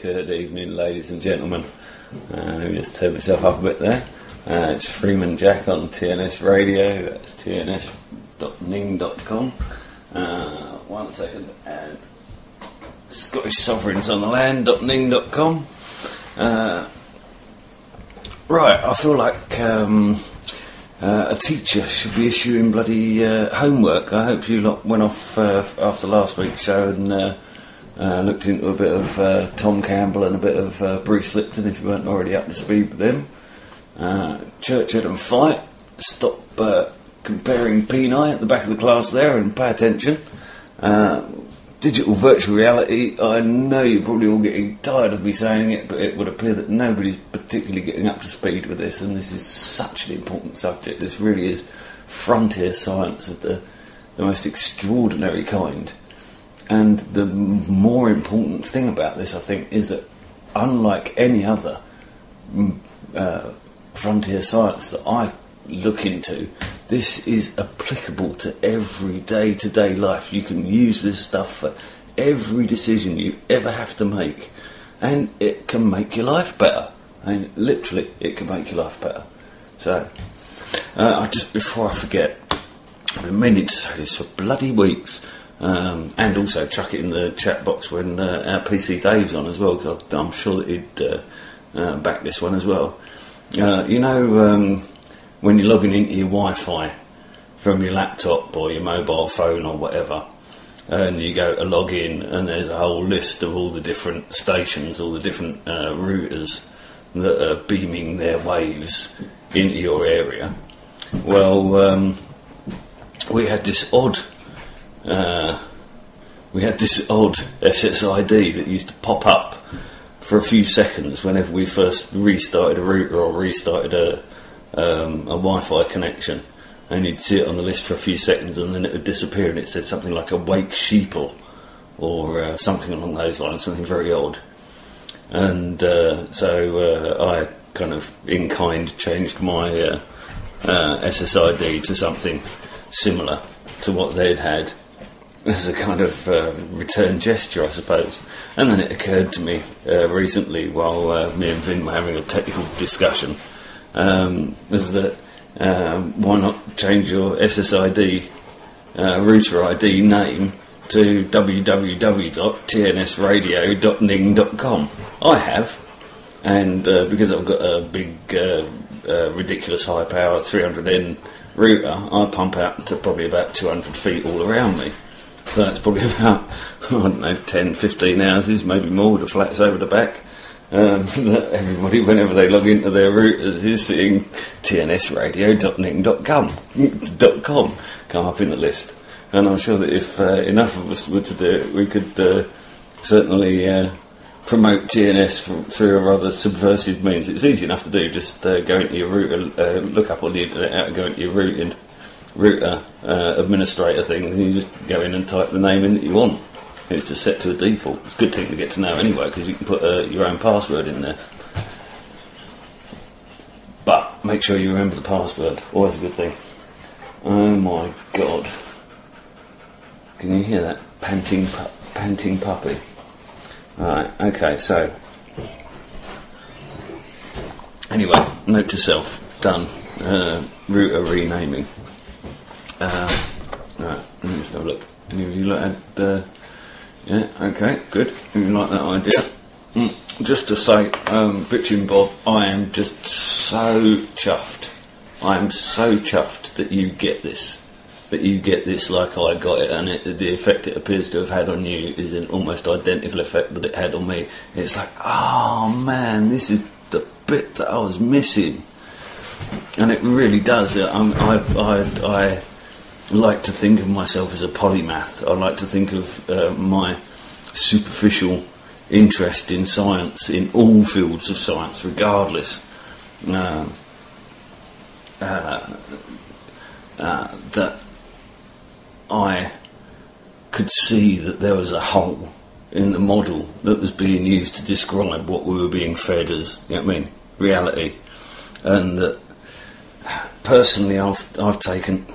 Good evening, ladies and gentlemen. Let me just turn myself up a bit there. It's Freeman Jack on TNS Radio. That's tns.ning.com. 1 second. And Scottish Sovereigns on the Land.ning.com. Right, I feel like a teacher should be issuing bloody homework. I hope you lot went off after last week's show and looked into a bit of Tom Campbell and a bit of Bruce Lipton if you weren't already up to speed with them. Churchard and Fight. Stop comparing Peni at the back of the class there and pay attention. Digital virtual reality. I know you're probably all getting tired of me saying it, but it would appear that nobody's particularly getting up to speed with this, and this is such an important subject. This really is frontier science of the most extraordinary kind. And the more important thing about this, I think, is that unlike any other frontier science that I look into, this is applicable to every day-to-day life. You can use this stuff for every decision you ever have to make, and it can make your life better. I mean, literally, it can make your life better. So, just before I forget, I've been meaning to say this for bloody weeks. And also chuck it in the chat box when our PC Dave's on as well, because I'm sure that he'd back this one as well. When you're logging into your Wi-Fi from your laptop or your mobile phone or whatever, and you go to log in and there's a whole list of all the different stations, all the different routers that are beaming their waves into your area. Well, we had this odd SSID that used to pop up for a few seconds whenever we first restarted a router or restarted a Wi-Fi connection, and you'd see it on the list for a few seconds and then it would disappear, and it said something like "awake sheeple" or something along those lines, something very odd. And so I kind of in kind changed my SSID to something similar to what they'd had as a kind of return gesture, I suppose. And then it occurred to me recently, while me and Vin were having a technical discussion, is that why not change your SSID router ID name to www.tnsradio.ning.com. I have, and because I've got a big, ridiculous high power 300N router, I pump out to probably about 200 feet all around me. So that's probably about, I don't know, 10, 15 houses, maybe more, with the flats over the back. That everybody, whenever they log into their routers, is seeing tnsradio.ning.com come up in the list. And I'm sure that if enough of us were to do it, we could certainly promote TNS through a rather subversive means. It's easy enough to do. Just go into your router, look up on the internet how to go into your router administrator thing, and you just go in and type the name in that you want. It's just set to a default. It's a good thing to get to know anyway, because you can put your own password in there. But make sure you remember the password. Always a good thing. Oh my god. Can you hear that panting puppy? Alright, okay, so anyway, note to self, done. Router renaming. Right, let me just have a look. Any of you look at yeah, okay, good. If you like that idea. Just to say, Bitchin Bob, I am just so chuffed. I am so chuffed that you get this. That you get this like I got it, and the effect it appears to have had on you is an almost identical effect that it had on me. It's like, oh man, this is the bit that I was missing. And it really does. I like to think of myself as a polymath. I like to think of my superficial interest in science, in all fields of science, regardless, that I could see that there was a hole in the model that was being used to describe what we were being fed as, you know what I mean, reality. And that personally I've taken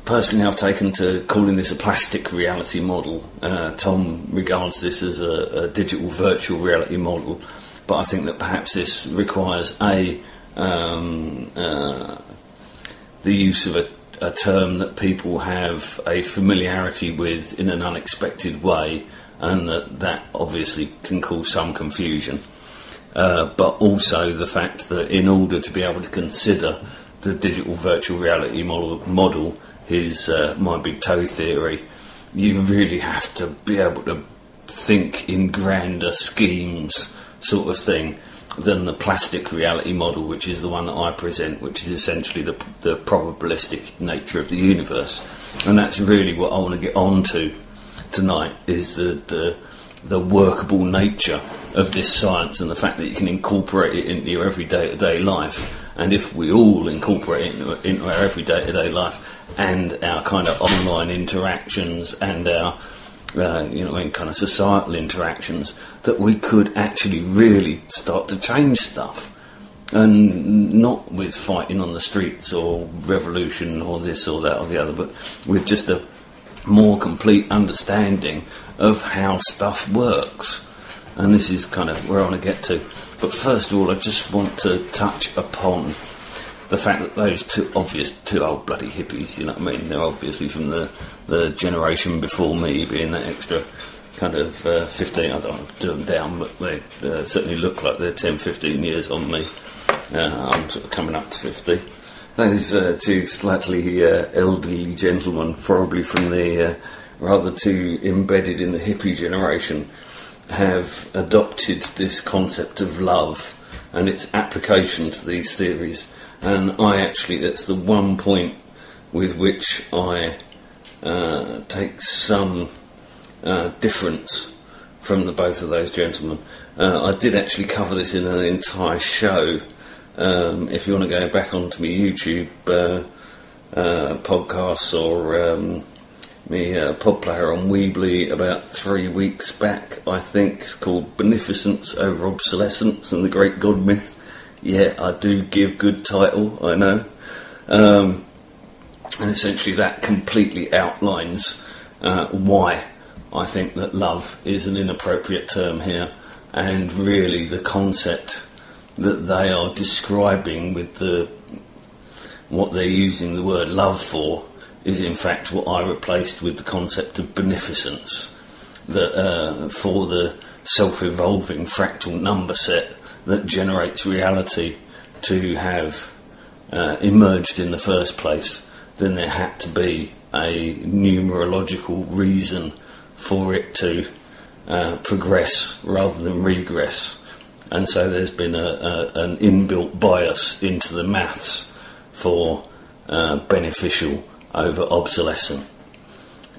Personally, I've taken to calling this a plastic reality model. Tom regards this as a digital virtual reality model, but I think that perhaps this requires the use of a term that people have a familiarity with in an unexpected way, and that obviously can cause some confusion. But also the fact that in order to be able to consider the digital virtual reality model is my big toe theory, you really have to be able to think in grander schemes sort of thing than the plastic reality model, which is the one that I present, which is essentially the probabilistic nature of the universe. And that's really what I want to get on to tonight, is the workable nature of this science, and the fact that you can incorporate it into your everyday life. And if we all incorporate it into our everyday life and our kind of online interactions and our kind of societal interactions, that we could actually really start to change stuff, and not with fighting on the streets or revolution or this or that or the other, but with just a more complete understanding of how stuff works. And this is kind of where I want to get to. But first of all, I just want to touch upon the fact that those two old bloody hippies, you know what I mean, they're obviously from the generation before me, being that extra kind of 15, I don't want to do them down, but they certainly look like they're 10, 15 years on me. I'm sort of coming up to 50. Those two slightly elderly gentlemen, probably from the rather too embedded in the hippie generation, have adopted this concept of love and its application to these theories. And that's the one point with which I take some difference from the both of those gentlemen. I did actually cover this in an entire show. If you want to go back onto my YouTube podcasts or pod player on Weebly about 3 weeks back, I think, it's called Beneficence Over Obsolescence and the Great God Myth. Yeah, I do give good title, I know. And essentially that completely outlines why I think that love is an inappropriate term here, and really the concept that they are describing with what they're using the word love for is in fact what I replaced with the concept of beneficence, that for the self-evolving fractal number set that generates reality to have emerged in the first place, then there had to be a numerological reason for it to progress rather than regress. And so there's been an inbuilt bias into the maths for beneficial over obsolescent,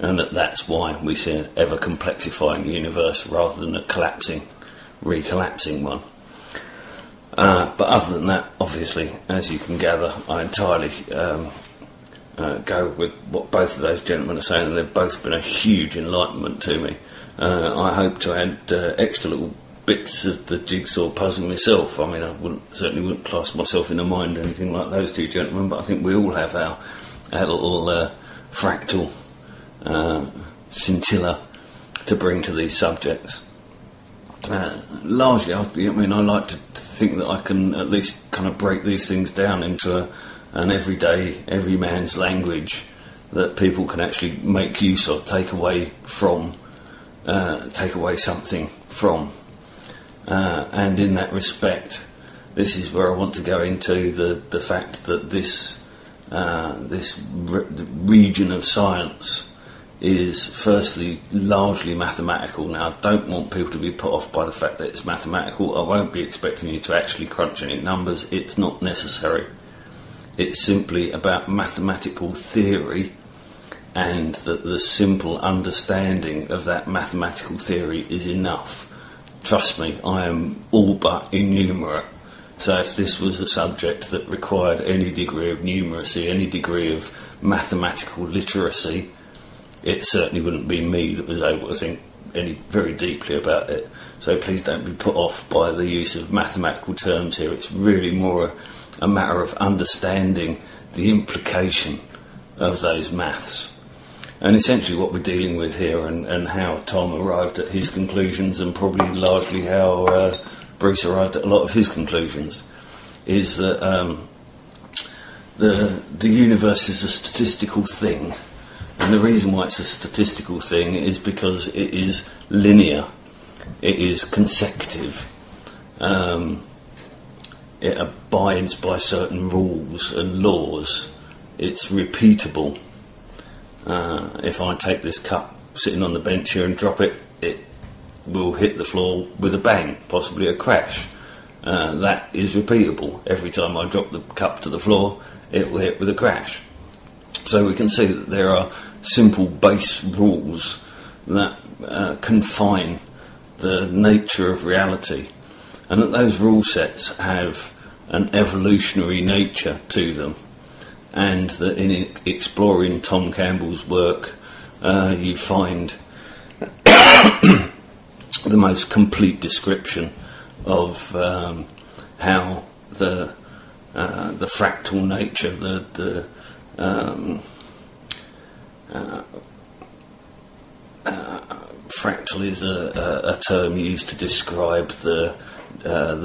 and that's why we see an ever complexifying universe rather than a recollapsing one. But other than that, obviously, as you can gather, I entirely go with what both of those gentlemen are saying, and they've both been a huge enlightenment to me. I hope to add extra little bits of the jigsaw puzzle myself. I mean, I certainly wouldn't class myself in a mind or anything like those two gentlemen, but I think we all have our little fractal scintilla to bring to these subjects. Largely, I like to think that I can at least kind of break these things down into an every man's language that people can actually make use of, take away something from. And in that respect, this is where I want to go into the fact that this region of science is firstly largely mathematical. Now, I don't want people to be put off by the fact that it's mathematical. I won't be expecting you to actually crunch any numbers. It's not necessary. It's simply about mathematical theory, and that the simple understanding of that mathematical theory is enough. Trust me, I am all but innumerate. So if this was a subject that required any degree of numeracy, any degree of mathematical literacy, it certainly wouldn't be me that was able to think any very deeply about it. So please don't be put off by the use of mathematical terms here. It's really more a matter of understanding the implication of those maths. And essentially what we're dealing with here, and how Tom arrived at his conclusions, and probably largely how Bruce arrived at a lot of his conclusions, is that the universe is a statistical thing. And the reason why it's a statistical thing is because it is linear, it is consecutive, it abides by certain rules and laws, it's repeatable. If I take this cup sitting on the bench here and drop it, it will hit the floor with a bang, possibly a crash. That is repeatable. Every time I drop the cup to the floor, it will hit with a crash. So we can see that there are simple base rules that confine the nature of reality, and that those rule sets have an evolutionary nature to them, and that in exploring Tom Campbell's work you find the most complete description of how the fractal nature, the fractal is a term used to describe the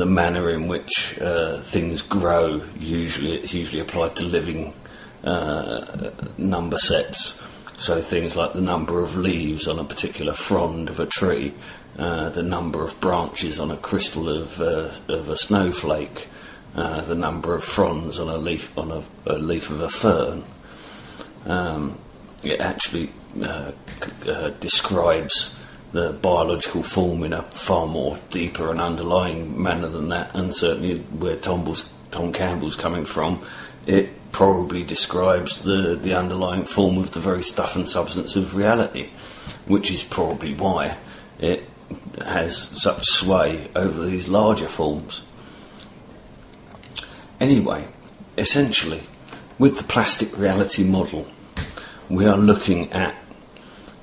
manner in which things grow. It's usually applied to living number sets. So things like the number of leaves on a particular frond of a tree, the number of branches on a crystal of a snowflake, the number of fronds on a leaf of a fern. It actually describes the biological form in a far more deeper and underlying manner than that, and certainly where Tom Campbell's coming from, it probably describes the underlying form of the very stuff and substance of reality, which is probably why it has such sway over these larger forms. Anyway, essentially, with the plastic reality model, we are looking at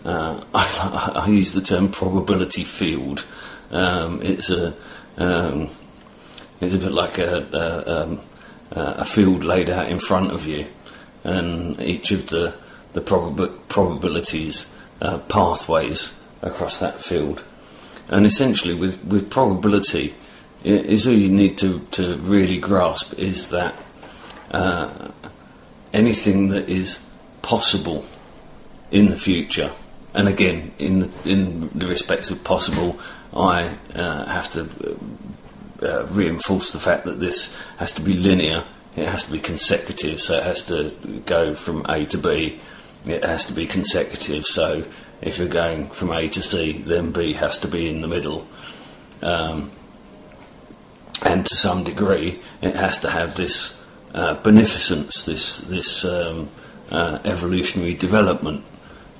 I use the term probability field. It's a bit like a field laid out in front of you, and each of the probabilities pathways across that field. And essentially, with probability, is all you need to really grasp is that anything that is possible in the future. And again, in the respects of possible, I have to reinforce the fact that this has to be linear, it has to be consecutive, so it has to go from A to B, it has to be consecutive, so if you're going from A to C, then B has to be in the middle. And to some degree, it has to have this beneficence, this evolutionary development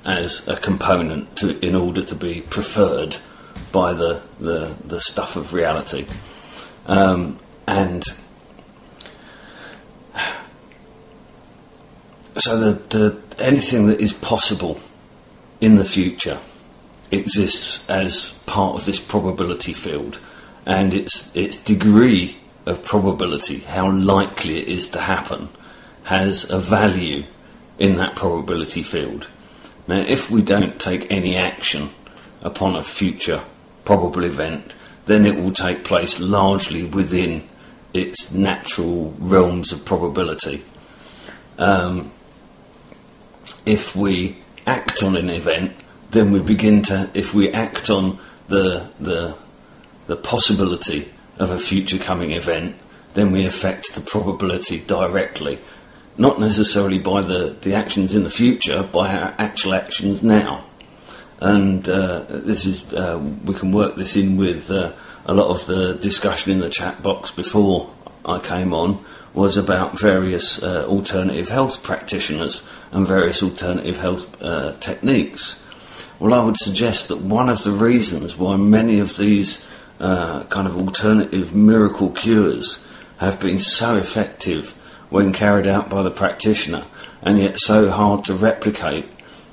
as a component in order to be preferred by the stuff of reality. And so anything that is possible in the future exists as part of this probability field, and its degree of probability, how likely it is to happen, has a value in that probability field. Now, if we don't take any action upon a future probable event, then it will take place largely within its natural realms of probability. If we act on an event, then if we act on the possibility of a future coming event, then we affect the probability directly. Not necessarily by the actions in the future, by our actual actions now. And this is we can work this in with a lot of the discussion in the chat box before I came on was about various alternative health practitioners and various alternative health techniques. Well, I would suggest that one of the reasons why many of these kind of alternative miracle cures have been so effective when carried out by the practitioner, and yet so hard to replicate,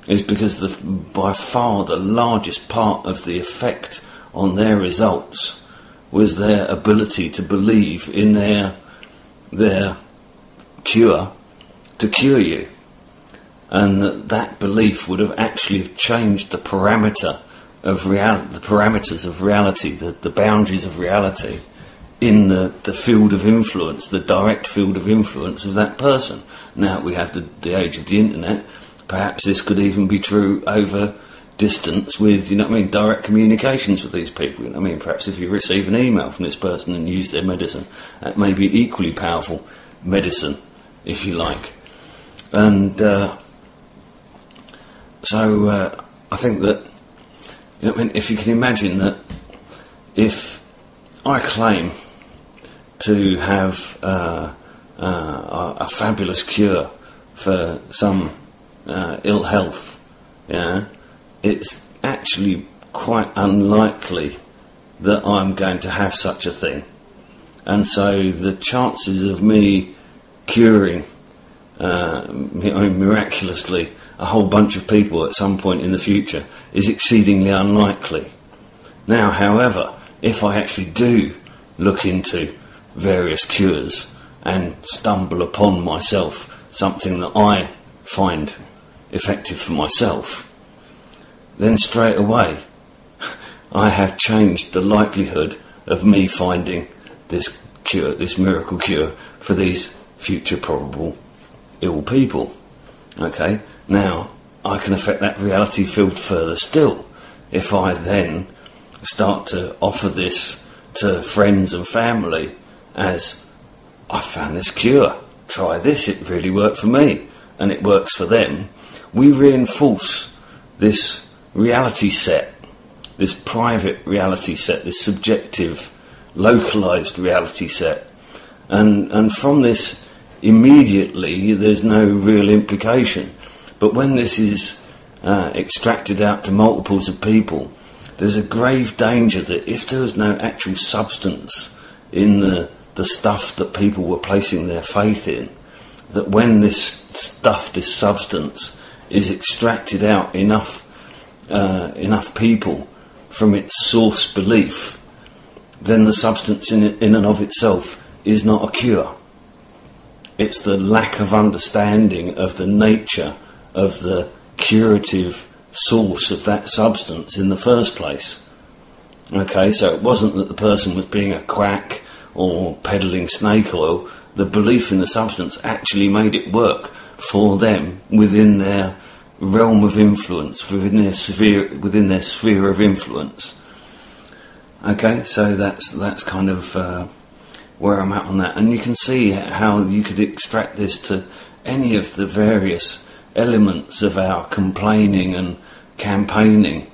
is because by far the largest part of the effect on their results was their ability to believe in their cure to cure you. and that belief would have actually changed the parameters of reality, the boundaries of reality in the field of influence, the direct field of influence of that person. Now we have the age of the internet. Perhaps this could even be true over distance with, direct communications with these people. Perhaps if you receive an email from this person and use their medicine, that may be equally powerful medicine, if you like. And so I think that, if you can imagine that if I claim to have a fabulous cure for some ill health, it's actually quite unlikely that I'm going to have such a thing. And so the chances of me curing miraculously a whole bunch of people at some point in the future is exceedingly unlikely. Now, however, if I actually do look into various cures and stumble upon myself something that I find effective for myself, then straight away I have changed the likelihood of me finding this cure, this miracle cure for these future probable ill people. Okay, now I can affect that reality field further still if I then start to offer this to friends and family as, I found this cure, try this, it really worked for me, and it works for them. We reinforce this reality set, this private reality set, this subjective, localised reality set, and from this immediately there's no real implication. But when this is extracted out to multiples of people, there's a grave danger that if there was no actual substance in the stuff that people were placing their faith in, that when this stuff, this substance, is extracted out enough people from its source belief, then the substance in and of itself is not a cure. It's the lack of understanding of the nature of the curative source of that substance in the first place. Okay, so it wasn't that the person was being a quack or peddling snake oil. The belief in the substance actually made it work for them within their realm of influence, within their sphere of influence. Okay, so that's kind of where I'm at on that, and you can see how you could extract this to any of the various elements of our complaining and campaigning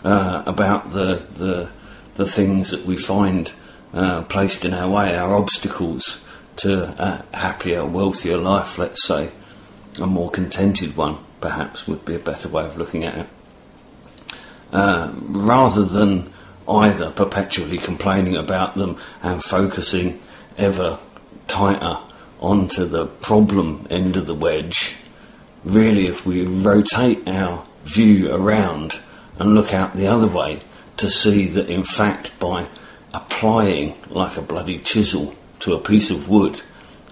about the things that we find placed in our way, our obstacles to a happier, wealthier life, let's say, a more contented one, perhaps, would be a better way of looking at it. Rather than either perpetually complaining about them and focusing ever tighter onto the problem end of the wedge, really, if we rotate our view around and look out the other way to see that, in fact, by applying like a bloody chisel to a piece of wood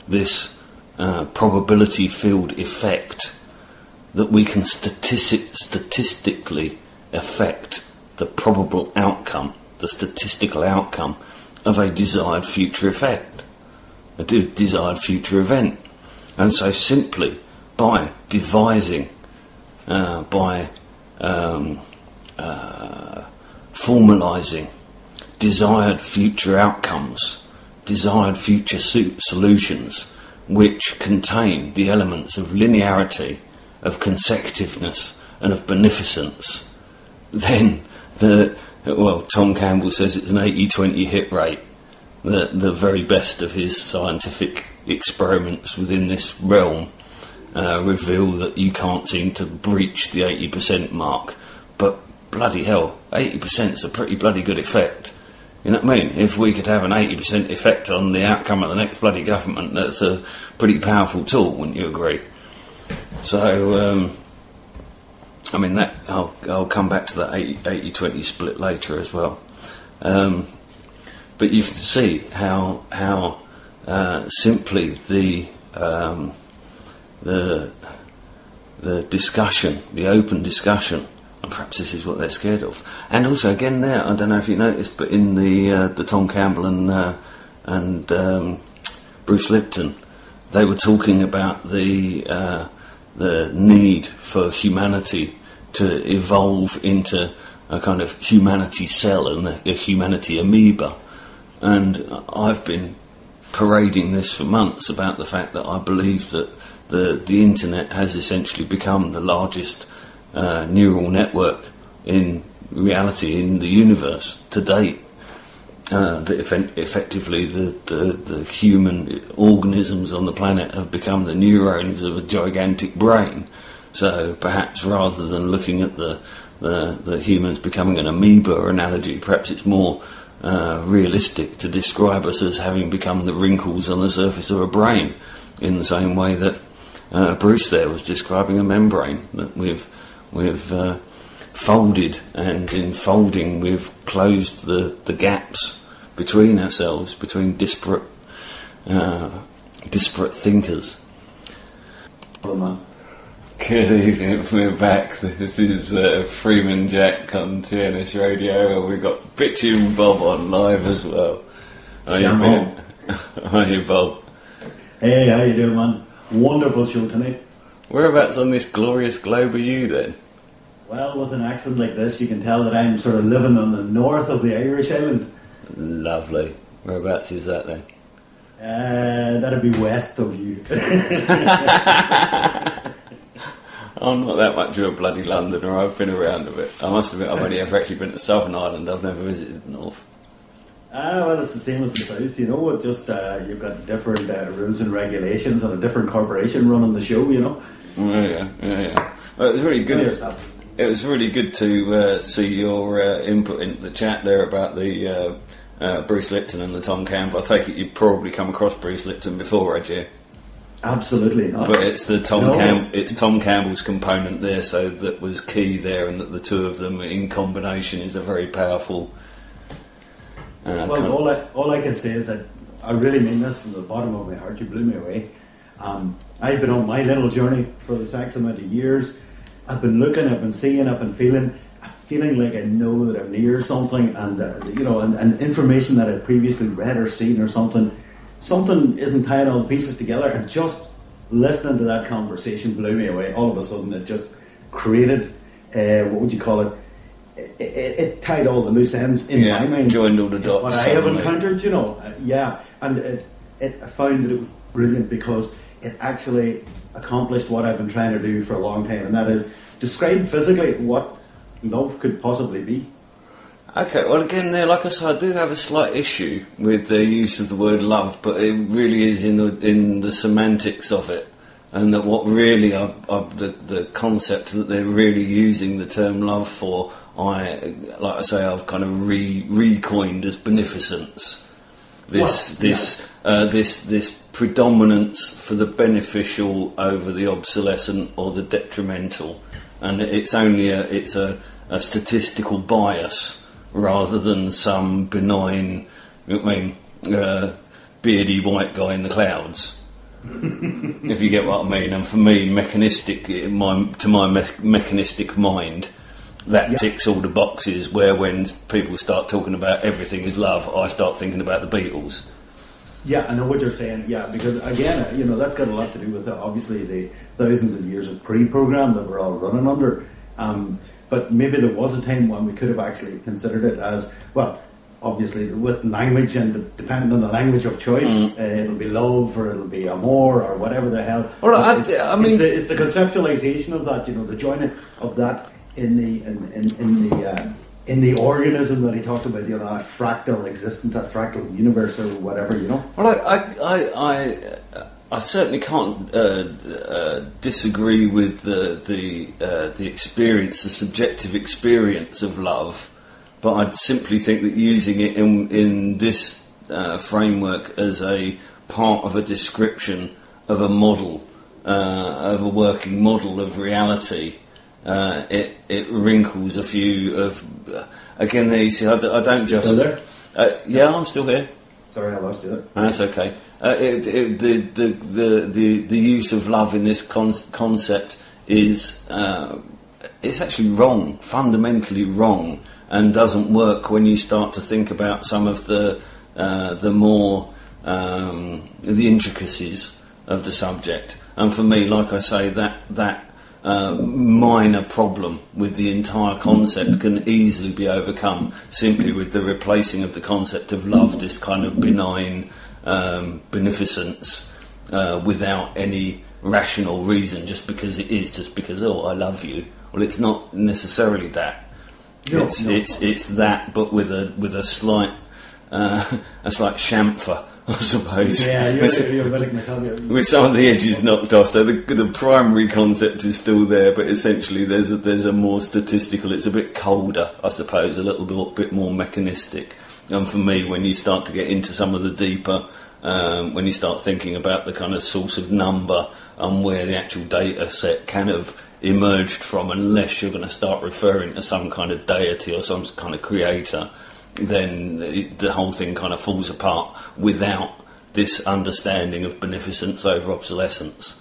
this probability field effect, that we can statistically affect the probable outcome, the statistical outcome of a desired future effect, a desired future event. And so simply by devising, formalising desired future outcomes, desired future solutions, which contain the elements of linearity, of consecutiveness and of beneficence, then Tom Campbell says it's an 80-20 hit rate. The very best of his scientific experiments within this realm reveal that you can't seem to breach the 80% mark. But bloody hell, 80% is a pretty bloody good effect. You know what I mean? If we could have an 80% effect on the outcome of the next bloody government, that's a pretty powerful tool, wouldn't you agree? So, that I'll come back to that 80-20 split later as well. But you can see how discussion, the open discussion, and perhaps this is what they're scared of. And also, again, there, I don't know if you noticed, but in the Tom Campbell and Bruce Lipton, they were talking about the need for humanity to evolve into a kind of humanity cell and a humanity amoeba. And I've been parading this for months about the fact that I believe that the internet has essentially become the largest neural network in reality in the universe to date. That effectively the human organisms on the planet have become the neurons of a gigantic brain. So perhaps rather than looking at the humans becoming an amoeba analogy, perhaps it's more realistic to describe us as having become the wrinkles on the surface of a brain, in the same way that Bruce there was describing a membrane that we've folded, and in folding we've closed the gaps between ourselves, between disparate thinkers. Good evening, we're back. This is Freeman Jack on TNS Radio, and we've got Bitchin Bob on live as well. How you been? How are you, Bob? Hey, how you doing, man? Wonderful show tonight. Whereabouts on this glorious globe are you then? Well, with an accent like this, you can tell that I'm sort of living on the north of the Irish island. Lovely. Whereabouts is that then? That'd be west of you. I'm not that much of a bloody Londoner. I've been around a bit. I must admit, I've only ever actually been to Southern Ireland. I've never visited the north. Well, it's the same as the south, you know. It's just you've got different rules and regulations and a different corporation running the show, you know. Yeah. Well, it was really good. It was really good to see your input into the chat there about the Bruce Lipton and the Tom Campbell. I take it you've probably come across Bruce Lipton before, had you? Absolutely not. But it's the it's Tom Campbell's component there, so that was key there, and that the two of them in combination is a very powerful. Well, all I can say is that I really mean this from the bottom of my heart. You blew me away. I've been on my little journey for this X amount of years. I've been looking, I've been seeing, I've been feeling like I know that I'm near something, and and information that I'd previously read or seen or something isn't tying all the pieces together, and just listening to that conversation blew me away. All of a sudden it just created, what would you call it? It tied all the loose ends in my mind. Joined all the dots. What I have encountered, and I found that it was brilliant because it actually accomplished what I've been trying to do for a long time, and that is describe physically what love could possibly be. Okay, well again there, like I said, I do have a slight issue with the use of the word love, but it really is in the semantics of it, and that what really the concept that they're really using the term love for, I've kind of recoined as beneficence. This predominance for the beneficial over the obsolescent or the detrimental, and it's only a statistical bias rather than some benign, beardy white guy in the clouds. If you get what I mean. And for me, mechanistic mind, that ticks all the boxes. Where when people start talking about everything is love, I start thinking about the Beatles. Yeah, I know what you're saying. Yeah, because again, that's got a lot to do with obviously the thousands of years of pre-program that we're all running under. But maybe there was a time when we could have actually considered it as, well, obviously with language, and depending on the language of choice, it'll be love or it'll be amor or whatever the hell. Well, I mean, it's the conceptualization of that, the joining of that in the organism that he talked about, a fractal existence, a fractal universe or whatever, Well, I certainly can't disagree with the experience, the subjective experience of love, but I'd simply think that using it in this framework as a part of a description of a model, of a working model of reality, it wrinkles a few of. Again, there you see, I don't just. Still there? Yeah, I'm still here. Sorry, I lost you there. That's okay. The use of love in this concept is it's actually wrong, fundamentally wrong, and doesn't work when you start to think about some of the more the intricacies of the subject. And for me, like I say, that minor problem with the entire concept can easily be overcome simply with the replacing of the concept of love, this kind of benign beneficence, without any rational reason, just because it is, just because, oh, I love you. Well, it's not necessarily that. No, It's that, but with a slight chamfer, I suppose. Yeah, you're like myself. With some of the edges knocked off, so the primary concept is still there, but essentially there's a more statistical. It's a bit colder, I suppose, a little bit more mechanistic. And for me, when you start to get into some of the deeper, when you start thinking about the kind of source of number and where the actual data set kind of emerged from, unless you're going to start referring to some kind of deity or some kind of creator, then the whole thing kind of falls apart without this understanding of beneficence over obsolescence.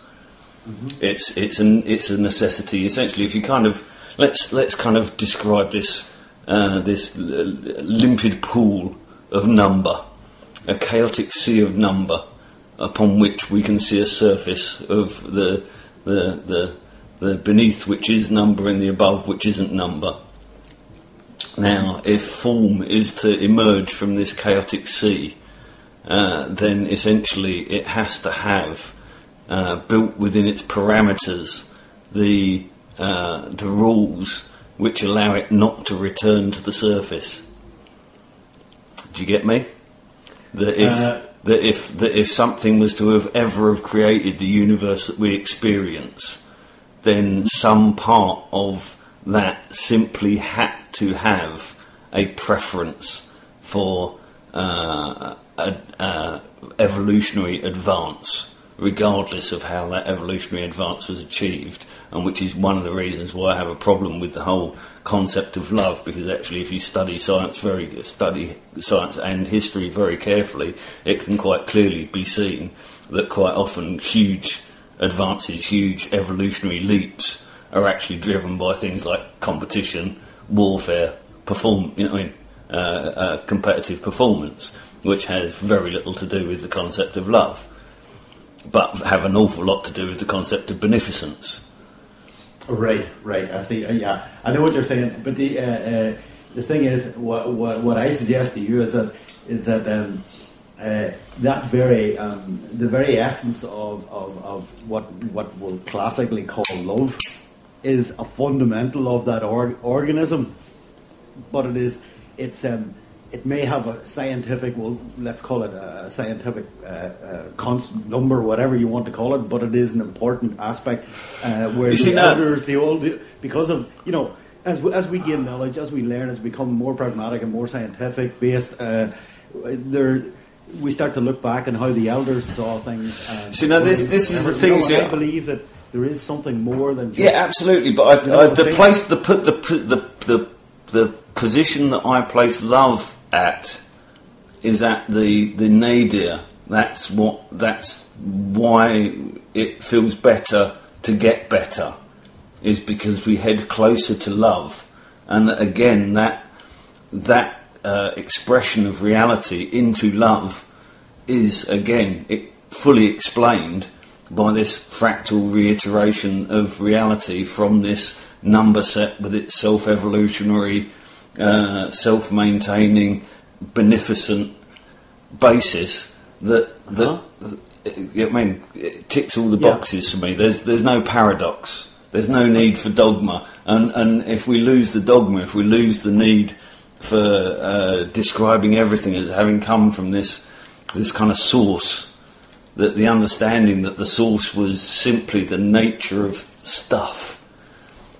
Mm-hmm. It's a necessity. Essentially, if you kind of let's kind of describe this limpid pool of number, a chaotic sea of number, upon which we can see a surface of the beneath which is number and the above which isn't number. Now, if form is to emerge from this chaotic sea, then essentially it has to have built within its parameters the rules which allow it not to return to the surface. Do you get me? That if something was to have created the universe that we experience, then some part of that simply had to have a preference for evolutionary advance, regardless of how that evolutionary advance was achieved, and which is one of the reasons why I have a problem with the whole concept of love, because actually if you study science and history very carefully, it can quite clearly be seen that quite often huge advances, huge evolutionary leaps are actually driven by things like competition, warfare, competitive performance, which has very little to do with the concept of love, but have an awful lot to do with the concept of beneficence. Right. I see. Yeah, I know what you're saying, but the thing is, what I suggest to you is that that very the very essence of what we'll classically call love is a fundamental of that organism, but it may have a scientific, well, let's call it a scientific constant number, whatever you want to call it, but it is an important aspect where the elders, because of, as we gain knowledge, as we learn, as we become more pragmatic and more scientific based, we start to look back on how the elders saw things. This is the thing. I believe that there is something more than just, absolutely. But the position that I place love at is at the nadir. That's why it feels better to get better, is because we head closer to love, and that again that expression of reality into love is again fully explained by this fractal reiteration of reality from this number set with its self-evolutionary, self-maintaining, beneficent basis that it ticks all the boxes for me. There's no paradox. There's no need for dogma. And if we lose the dogma, if we lose the need for describing everything as having come from this kind of source, that the understanding that the source was simply the nature of stuff,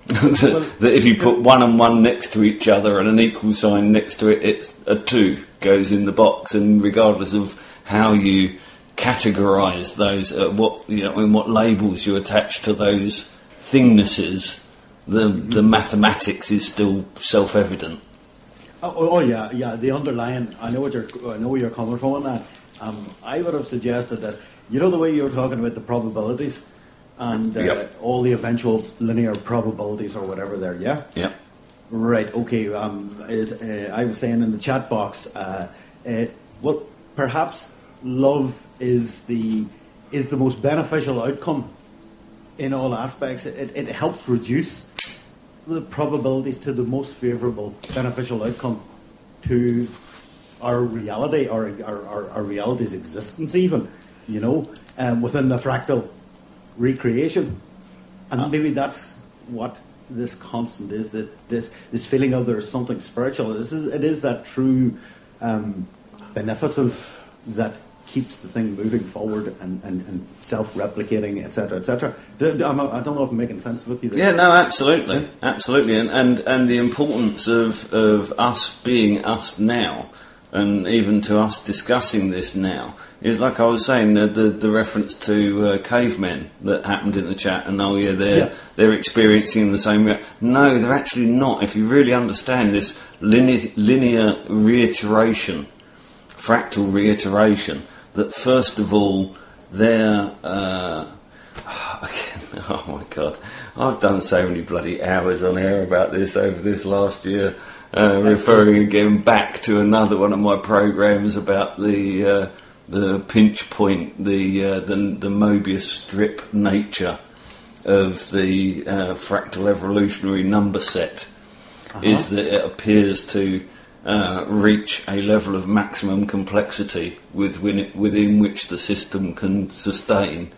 that if you put one and one next to each other and an equal sign next to it, it's a 2 goes in the box, and regardless of how you categorise those, what labels you attach to those thingnesses, the mathematics is still self-evident. Oh yeah. The underlying. I know where you're coming from on that. I would have suggested that, the way you were talking about the probabilities, and all the eventual linear probabilities or whatever there. Yeah. Yeah. Right. Okay. I was saying in the chat box, well, perhaps love is the most beneficial outcome in all aspects. It helps reduce the probabilities to the most favourable beneficial outcome to our reality, or our reality's existence, even, within the fractal recreation. And maybe that's what this constant is, this feeling of there's something spiritual. It is that true beneficence that keeps the thing moving forward and self-replicating, etc., etc. I don't know if I'm making sense with you there. Yeah, no, absolutely, and the importance of us being us now, and even to us discussing this now, is like I was saying, the reference to cavemen that happened in the chat, and they're experiencing the same. No, they're actually not. If you really understand this linear reiteration, fractal reiteration, that first of all, they're oh my God, I've done so many bloody hours on air about this over this last year, referring again back to another one of my programs about the pinch point, the Mobius strip nature of the fractal evolutionary number set, is that it appears to reach a level of maximum complexity within which the system can sustain,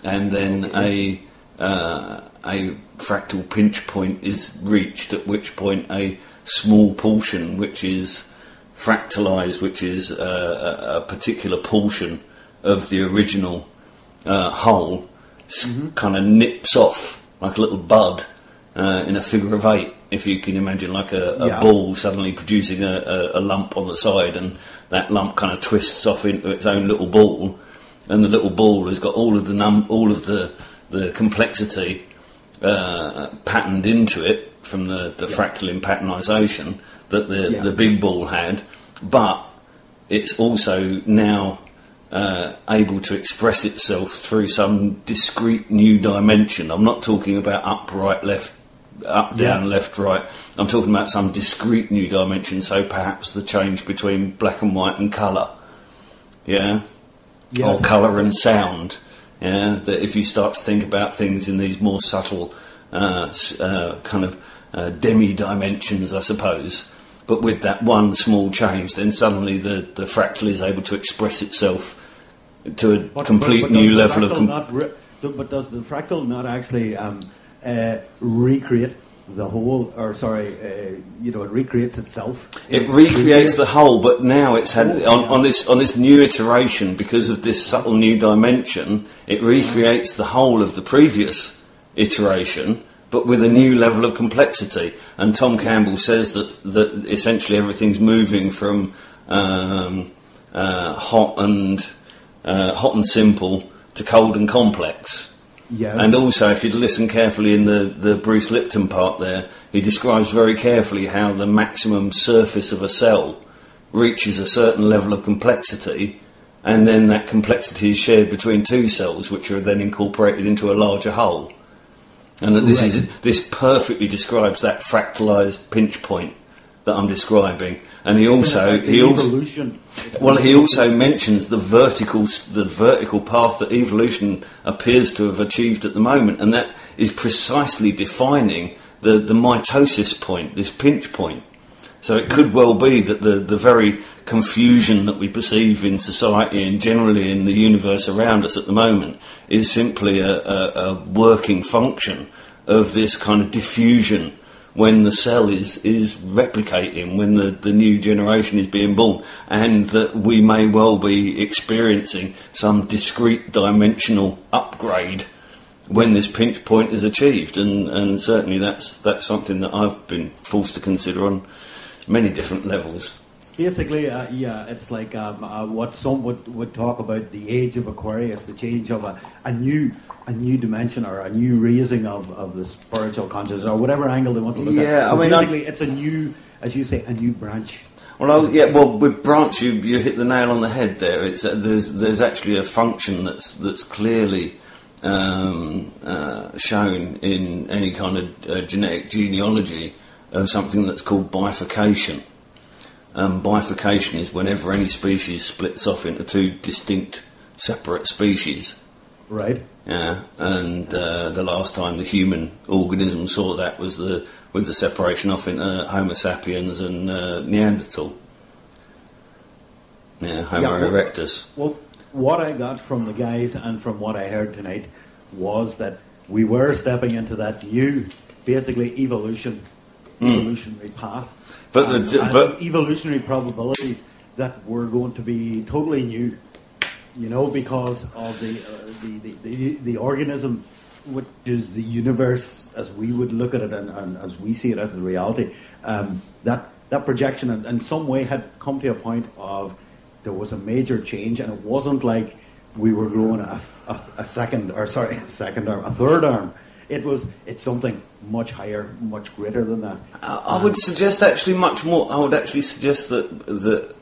and then a fractal pinch point is reached, at which point a small portion which is fractalized, which is a particular portion of the original whole, kind of nips off like a little bud in a figure of 8, if you can imagine, like a ball suddenly producing a lump on the side, and that lump kind of twists off into its own little ball, and the little ball has got all of the complexity patterned into it from the fractal impatternization that the big ball had, but it's also now able to express itself through some discrete new dimension. I'm not talking about up, right, left, up, down, left, right. I'm talking about some discrete new dimension, so perhaps the change between black and white and colour, or colour and sound. Yeah, that if you start to think about things in these more subtle kind of demi-dimensions, I suppose, but with that one small change, then suddenly the fractal is able to express itself to a complete new level of... But does the fractal not actually recreate the whole, or it recreates itself? It recreates the whole, but now it's had on this new iteration, because of this subtle new dimension, it recreates the whole of the previous iteration, but with a new level of complexity. And Tom Campbell says that essentially everything's moving from hot and simple to cold and complex. Yes. And also, if you'd listen carefully in the Bruce Lipton part there, he describes very carefully how the maximum surface of a cell reaches a certain level of complexity, and then that complexity is shared between two cells, which are then incorporated into a larger whole. And that this perfectly describes that fractalized pinch point that I'm describing. And he also mentions the vertical path that evolution appears to have achieved at the moment, and that is precisely defining the mitosis point, this pinch point. So it could well be that the very confusion that we perceive in society and generally in the universe around us at the moment is simply a working function of this kind of diffusion when the cell is replicating, when the new generation is being born, and that we may well be experiencing some discrete dimensional upgrade when this pinch point is achieved, and certainly that's something that I've been forced to consider on many different levels. Basically, it's like what some would talk about the age of Aquarius, the change of a new dimension, or a new raising of the spiritual consciousness, or whatever angle they want to look at. Yeah, I mean, basically, it's a new, as you say, a new branch. Well, with branch, you hit the nail on the head there. It's there's actually a function that's clearly shown in any kind of genetic genealogy of something that's called bifurcation. Bifurcation is whenever any species splits off into two distinct, separate species. Right. Yeah, and the last time the human organism saw that was with the separation off into Homo sapiens and Neanderthal. Yeah, Homo erectus. Well, what I got from the guys and from what I heard tonight was that we were stepping into that new, basically evolutionary path, but evolutionary probabilities that were going to be totally new. You know, because of the organism, which is the universe as we would look at it and as we see it as the reality, that projection in some way had come to a point of there was a major change, and it wasn't like we were growing a third arm. It's something much higher, much greater than that. I would suggest actually much more. I would actually suggest that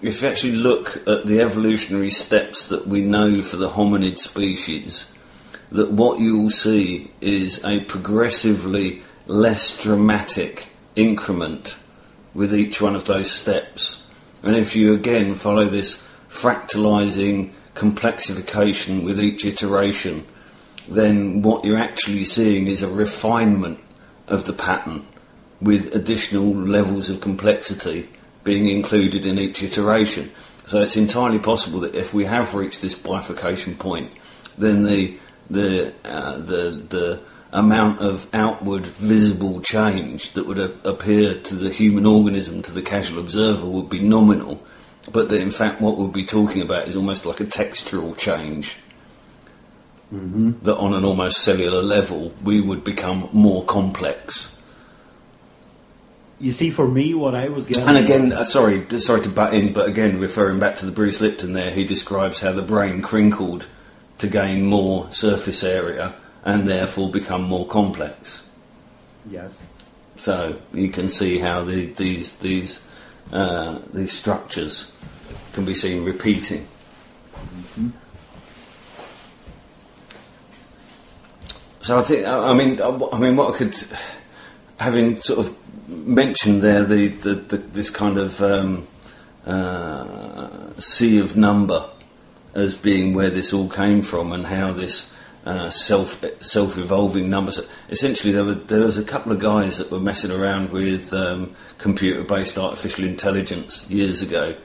if you actually look at the evolutionary steps that we know for the hominid species, that what you will see is a progressively less dramatic increment with each one of those steps. And if you again follow this fractalizing complexification with each iteration, then what you're actually seeing is a refinement of the pattern with additional levels of complexity being included in each iteration. So it's entirely possible that if we have reached this bifurcation point, then the amount of outward visible change that would appear to the human organism, to the casual observer, would be nominal, but that in fact what we'll be talking about is almost like a textural change. Mm-hmm. That on an almost cellular level we would become more complex. You see, for me, what I was getting... And again, sorry to butt in, but again, referring back to the Bruce Lipton there, he describes how the brain crinkled to gain more surface area and therefore become more complex. Yes. So you can see how these structures can be seen repeating. Mm-hmm. So I think, I mean, what I could, having sort of mentioned there this kind of sea of number as being where this all came from, and how this self-evolving numbers. Essentially, there was a couple of guys that were messing around with computer-based artificial intelligence years ago,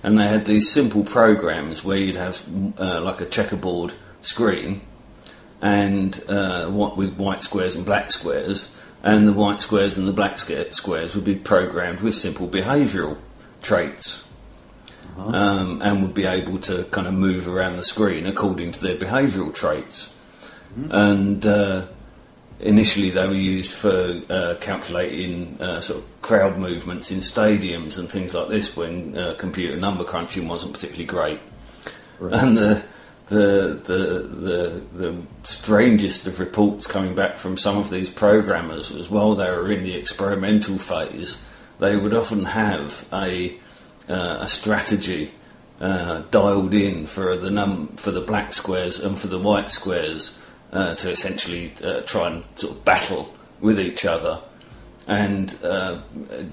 and they had these simple programs where you'd have like a checkerboard screen, and what with white squares and black squares, and the white squares and the black squares would be programmed with simple behavioural traits. And would be able to kind of move around the screen according to their behavioural traits. Mm-hmm. And initially they were used for calculating sort of crowd movements in stadiums and things like this, when computer number crunching wasn't particularly great. Right. And the strangest of reports coming back from some of these programmers was, while they were in the experimental phase, they would often have a strategy dialed in for the black squares and for the white squares to essentially try and sort of battle with each other, and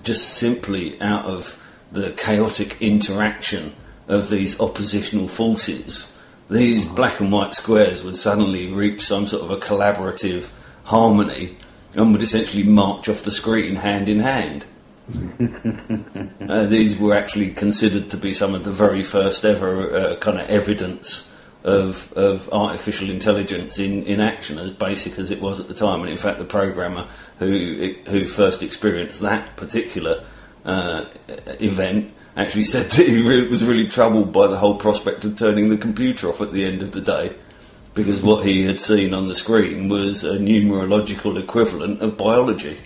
just simply out of the chaotic interaction of these oppositional forces, these black and white squares would suddenly reach some sort of a collaborative harmony and would essentially march off the screen hand in hand. These were actually considered to be some of the very first ever kind of evidence of artificial intelligence in action, as basic as it was at the time. And in fact, the programmer who first experienced that particular event actually said that he was really troubled by the whole prospect of turning the computer off at the end of the day, because what he had seen on the screen was a numerological equivalent of biology.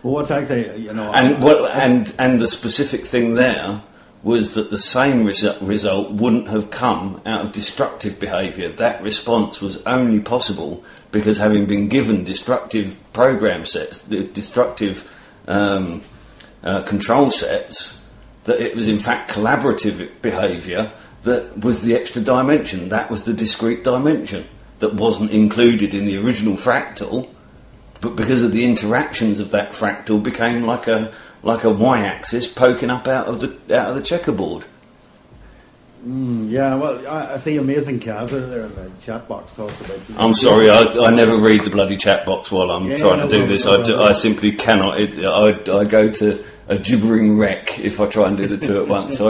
Well, what's actually, and the specific thing there was that the same result wouldn't have come out of destructive behaviour. That response was only possible because, having been given destructive program sets, destructive control sets, that it was in fact collaborative behaviour that was the extra dimension. That was the discrete dimension. that wasn't included in the original fractal, but because of the interactions of that fractal became like a y-axis poking up out of the checkerboard. Yeah, well, I see Amazing Kazza there in the chat box talks about... I'm sorry, I never read the bloody chat box while I'm trying to do this. I simply cannot. I go to a gibbering wreck if I try and do the two at once. So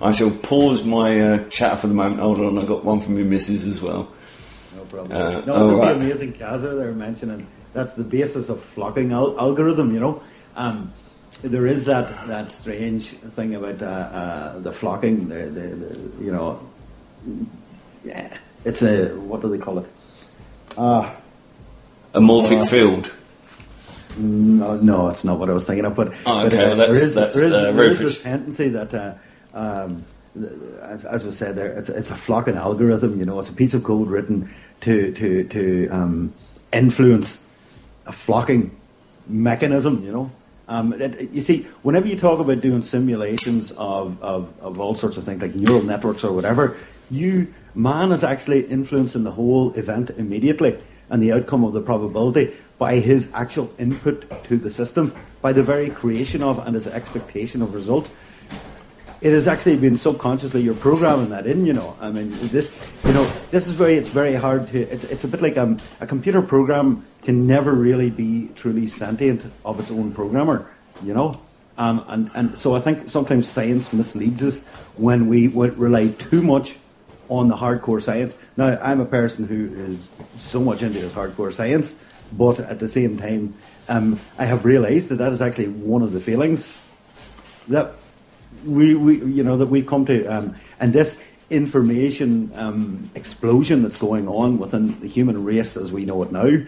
I shall pause my chat for the moment. Hold on, I've got one from your missus as well. No problem. There's the Amazing Kazza they're mentioning. That's the basis of flocking algorithm, you know. There is that strange thing about the flocking. You know, it's a, what do they call it? A morphic field. No, it's not what I was thinking of. But there is this tendency that, as was said there, it's a flocking algorithm. You know, it's a piece of code written to influence a flocking mechanism. You know. You see, whenever you talk about doing simulations of all sorts of things like neural networks or whatever, man is actually influencing the whole event immediately and the outcome of the probability by his actual input to the system, by the very creation of and his expectation of result. It has actually been subconsciously you're programming that in, you know. I mean, this is it's very hard to, it's a bit like a computer program can never really be truly sentient of its own programmer, you know. And so I think sometimes science misleads us when we rely too much on the hardcore science. Now, I'm a person who is so much into this hardcore science, but at the same time, I have realised that is actually one of the feelings that that we've come to, and this information explosion that's going on within the human race as we know it now,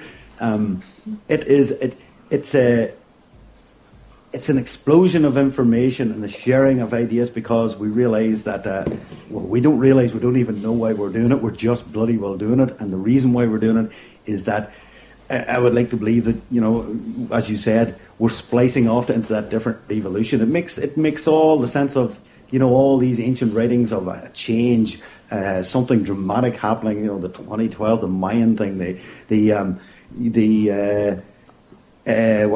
it's an explosion of information and a sharing of ideas because we realise that we don't even know why we're doing it. We're just bloody well doing it, and the reason why we're doing it is that I would like to believe that, you know, as you said, we're splicing off into that different evolution. It makes all the sense of, you know, all these ancient writings of a change, something dramatic happening. You know, the 2012, the Mayan thing, what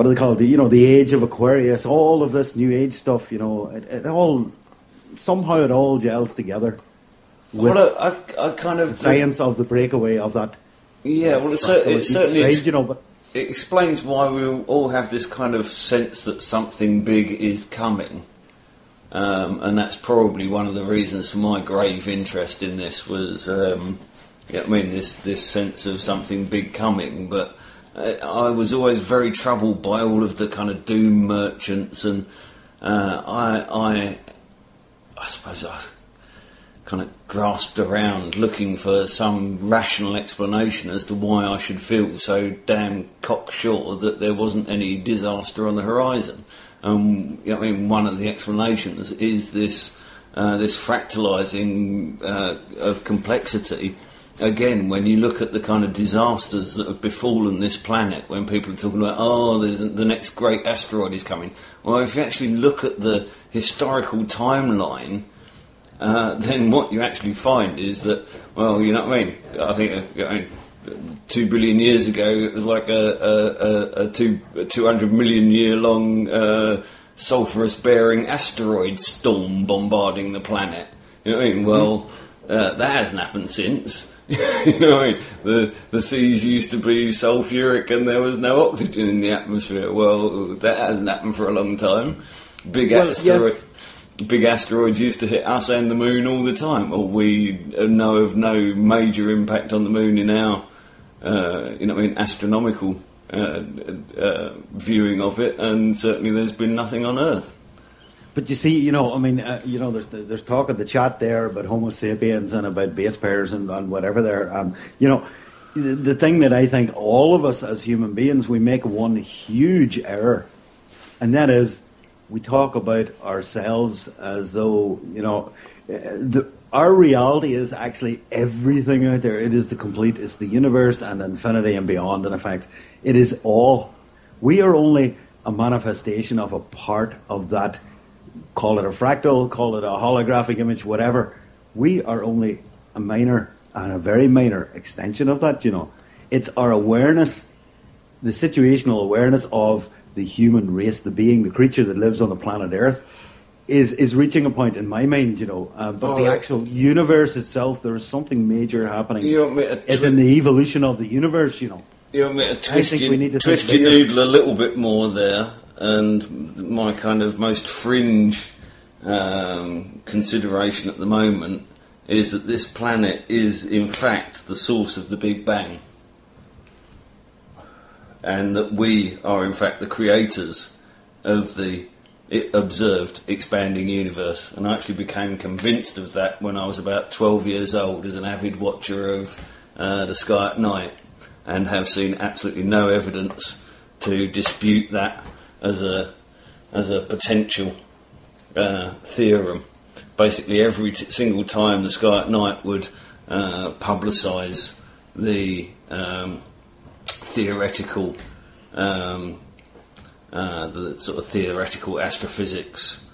do they call it? The age of Aquarius, all of this New Age stuff. You know, it all gels together with I kind of the science of the breakaway of that. Yeah, well, it certainly you know, but it explains why we all have this kind of sense that something big is coming, and that's probably one of the reasons for my grave interest in this was, this sense of something big coming. But I was always very troubled by all of the kind of doom merchants, and I suppose I kind of grasped around looking for some rational explanation as to why I should feel so damn cocksure that there wasn't any disaster on the horizon. One of the explanations is this fractalising of complexity. Again, when you look at the kind of disasters that have befallen this planet, when people are talking about, there's the next great asteroid is coming. Well, if you actually look at the historical timeline, then what you actually find is that, well, you know what I mean? I think 2 billion years ago, it was like a 200 million year long sulphurous-bearing asteroid storm bombarding the planet. You know what I mean? Well, that hasn't happened since. You know what I mean? The seas used to be sulphuric and there was no oxygen in the atmosphere. Well, that hasn't happened for a long time. Big asteroids used to hit us and the moon all the time. Well, we know of no major impact on the moon in our, astronomical viewing of it, and certainly there's been nothing on Earth. But you see, there's talk of the chat there about Homo sapiens and about base pairs and whatever there. The thing that I think all of us as human beings, we make one huge error, and that is we talk about ourselves as though, our reality is actually everything out there. It is it's the universe and infinity and beyond, in effect. It is all. We are only a manifestation of a part of that. Call it a fractal, call it a holographic image, whatever. We are only a minor and a very minor extension of that, it's our awareness, the situational awareness of the human race, the being, the creature that lives on the planet Earth, is reaching a point in my mind, but the actual universe itself, there is something major happening. It's in the evolution of the universe, You want me to twist, twist your noodle a little bit more there, and my kind of most fringe consideration at the moment is that this planet is in fact the source of the Big Bang, and that we are in fact the creators of the observed expanding universe. And I actually became convinced of that when I was about 12 years old as an avid watcher of the sky at night, and have seen absolutely no evidence to dispute that as a potential theorem. Basically every single time the sky at night would publicise the theoretical the sort of theoretical astrophysics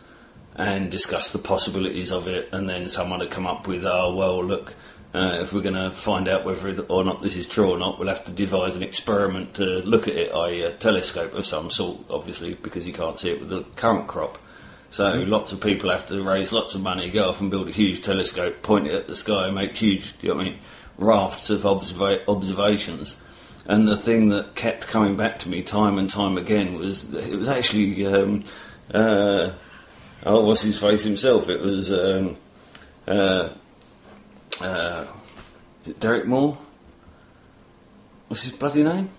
and discuss the possibilities of it, and then someone would come up with, oh well, look, if we're going to find out whether or not this is true or not, we'll have to devise an experiment to look at it, i.e. a telescope of some sort, obviously, because you can't see it with the current crop. So lots of people have to raise lots of money, go off and build a huge telescope, point it at the sky, make huge, rafts of observations. And the thing that kept coming back to me time and time again was, it was actually, what's his face himself? It was, is it Derek Moore? What's his bloody name?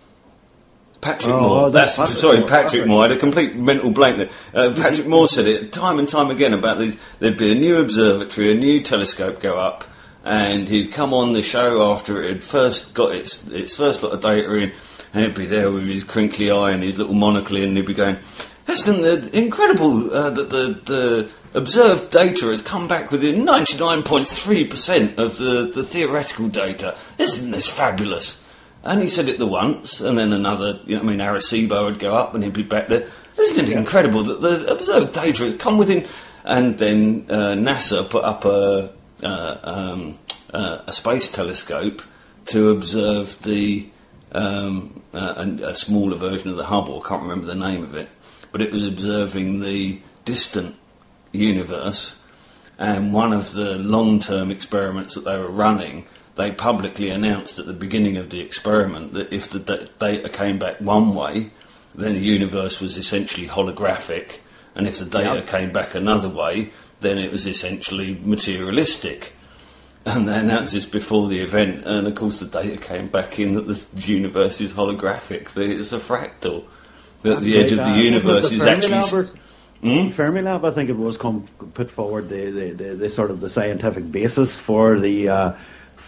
Patrick Moore. Patrick Moore. I had a complete mental blank there. Patrick Moore said it time and time again about these. There'd be a new observatory, a new telescope go up, and he'd come on the show after it had first got its first lot of data in, and he'd be there with his crinkly eye and his little monocle in, and he'd be going, "Listen, the incredible that the observed data has come back within 99.3% of the theoretical data. Isn't this fabulous?" And he said it the once, and then another, Arecibo would go up, and he'd be back there. Isn't it incredible that the observed data has come within? And then NASA put up a space telescope to observe a smaller version of the Hubble. I can't remember the name of it, but it was observing the distant universe. And one of the long-term experiments that they were running, they publicly announced at the beginning of the experiment that if the data came back one way, then the universe was essentially holographic, and if the data came back another way, then it was essentially materialistic. And they announced this before the event, and of course the data came back in that the universe is holographic, that it's a fractal, that the edge of the universe is actually... Fermilab, I think it was, put forward the sort of the scientific basis for the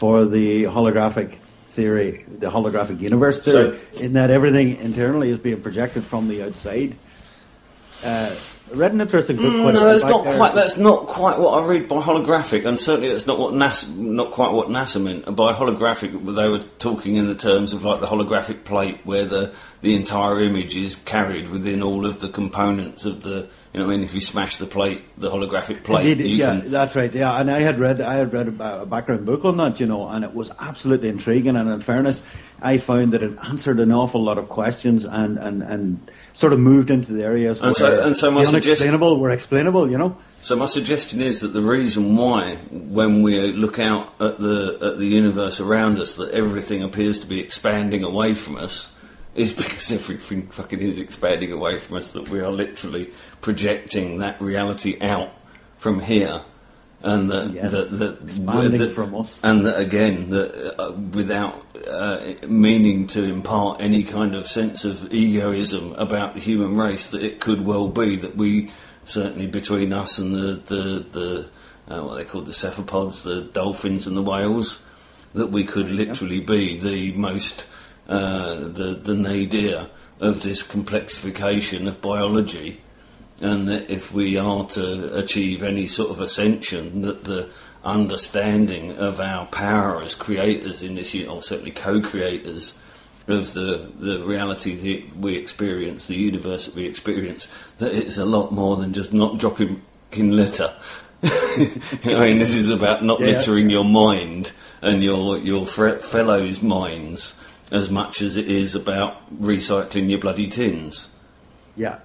holographic theory, the holographic universe theory, in that everything internally is being projected from the outside. I read an interesting book. That's not quite what I read by holographic, and certainly that's not quite what NASA meant. By holographic, they were talking in the terms of like the holographic plate, where the entire image is carried within all of the components of the. If you smash the plate, the holographic plate. That's right. Yeah, and I had read a background book on that, and it was absolutely intriguing. And in fairness, I found that it answered an awful lot of questions and sort of moved into the areas where the unexplainable were explainable. So my suggestion is that the reason why, when we look out at the universe around us, that everything appears to be expanding away from us, is because everything fucking is expanding away from us, that we are literally projecting that reality out from here, and that expanding from us, and that again, without meaning to impart any kind of sense of egoism about the human race, that it could well be that we, certainly between us and the what they call the cephalopods, the dolphins and the whales, that we could literally be the most the nadir of this complexification of biology, and that if we are to achieve any sort of ascension, that the understanding of our power as creators in this, or certainly co-creators of the reality that we experience, the universe that we experience, that it's a lot more than just not dropping litter. This is about not littering your mind and your fellows' minds as much as it is about recycling your bloody tins. Yeah.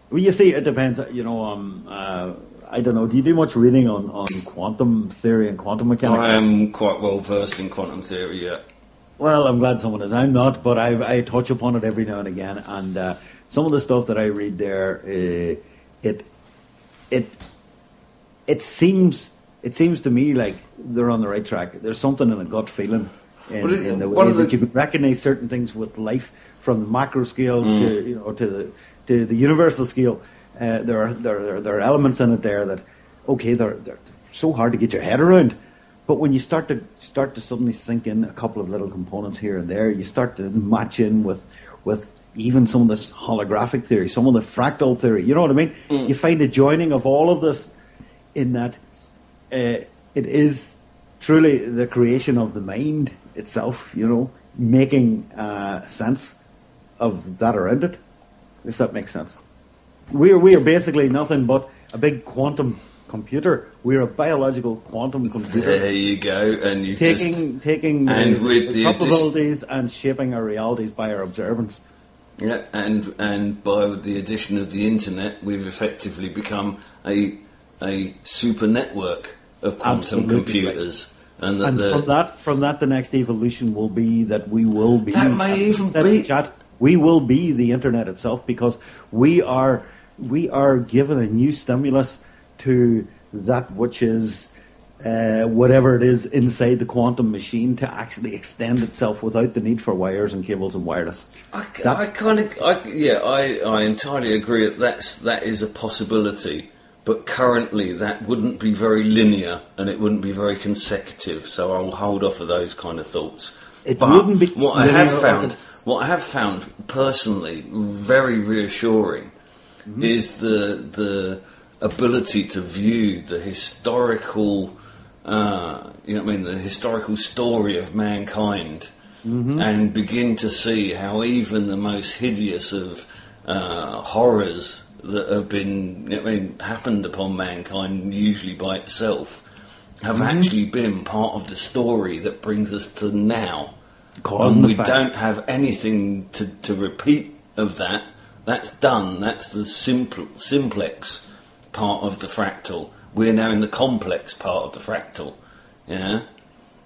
Well, you see, it depends. I don't know. Do you do much reading on quantum theory and quantum mechanics? I am quite well versed in quantum theory, yeah. Well, I'm glad someone is. I'm not, but I touch upon it every now and again. And some of the stuff that I read there, it seems to me like they're on the right track. There's something in a gut feeling in the way that you can recognize certain things with life from the macro scale to the universal scale. There are elements in it there that, okay, they're so hard to get your head around. But when you start to suddenly sink in a couple of little components here and there, you start to match in with even some of this holographic theory, some of the fractal theory. You know what I mean? You find the joining of all of this in that it is truly the creation of the mind itself, making sense of that around it, if that makes sense. We are basically nothing but a big quantum computer. We're a biological quantum computer. There you go, and you taking the probabilities and shaping our realities by our observance. Yeah, and by the addition of the internet, we've effectively become a super network of quantum computers. Right. And from that, the next evolution will be that we will be. That may even be. We will be the internet itself, because we are given a new stimulus to that which is whatever it is inside the quantum machine to actually extend itself without the need for wires and cables and wireless. I entirely agree that is a possibility, but currently that wouldn't be very linear and it wouldn't be very consecutive. So I'll hold off of those kind of thoughts. Wouldn't be. What I have found personally very reassuring is the ability to view the historical, the historical story of mankind, and begin to see how even the most hideous of horrors that have been happened upon mankind, usually by itself, have actually been part of the story that brings us to now. And we don't have anything to repeat of that. That's done. That's the simplex part of the fractal. We're now in the complex part of the fractal. Yeah,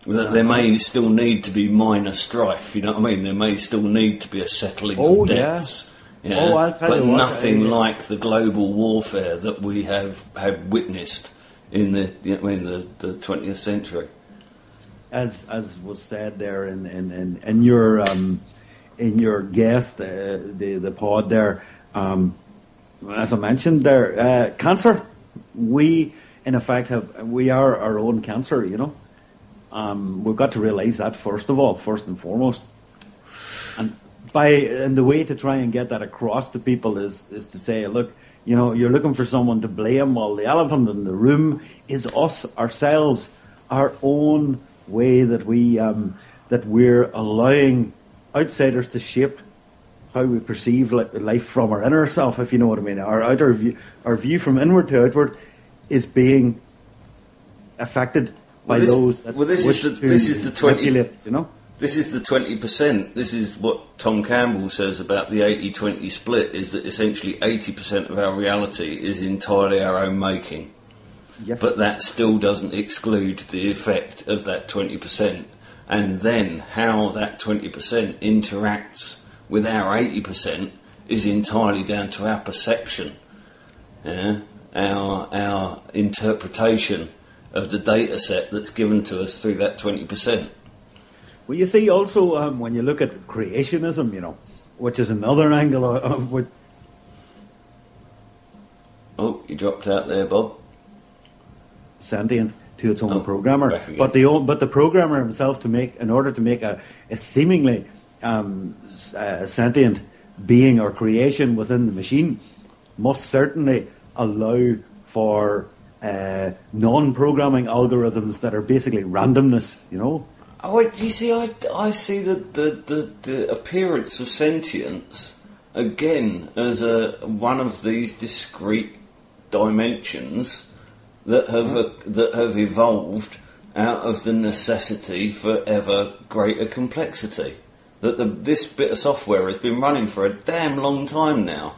there may still need to be minor strife. You know what I mean? There may still need to be a settling of debts. Yeah. I'll tell you but nothing like the global warfare that we have witnessed in the 20th century. As was said there in your guest, the pod there, as I mentioned there, cancer. We in effect we are our own cancer. We've got to realise that first and foremost, and the way to try and get that across to people is to say, look, you're looking for someone to blame. Well, the elephant in the room is us, ourselves, our own way that we're allowing outsiders to shape how we perceive life from our inner self, if you know what I mean. Our view from inward to outward is being affected by those that this is the 20. This is the 20%. This is what Tom Campbell says about the 80-20 split, is that essentially 80% of our reality is entirely our own making. Yes. But that still doesn't exclude the effect of that 20%. And then how that 20% interacts with our 80% is entirely down to our perception, our interpretation of the data set that's given to us through that 20%. Well, you see also when you look at creationism, which is another angle of what... Oh, you dropped out there, Bob. Sentient to its own programmer, but the programmer himself, in order to make a seemingly sentient being or creation within the machine, must certainly allow for non-programming algorithms that are basically randomness. Oh, you see, I see the appearance of sentience again as one of these discrete dimensions that have evolved out of the necessity for ever greater complexity. That this bit of software has been running for a damn long time now,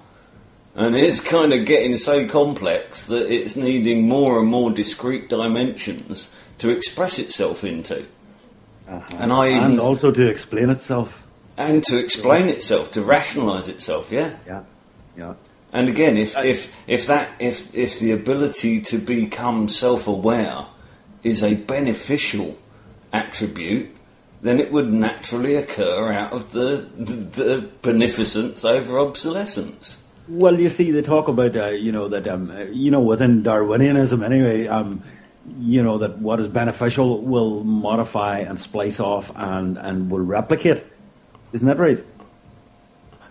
and it's kind of getting so complex that it's needing more and more discrete dimensions to express itself into. And also to explain itself. And to explain itself, to rationalise itself, yeah. Yeah. And again, if the ability to become self-aware is a beneficial attribute, then it would naturally occur out of the beneficence over obsolescence. Well, you see, they talk about within Darwinianism anyway, that what is beneficial will modify and splice off and will replicate. Isn't that right?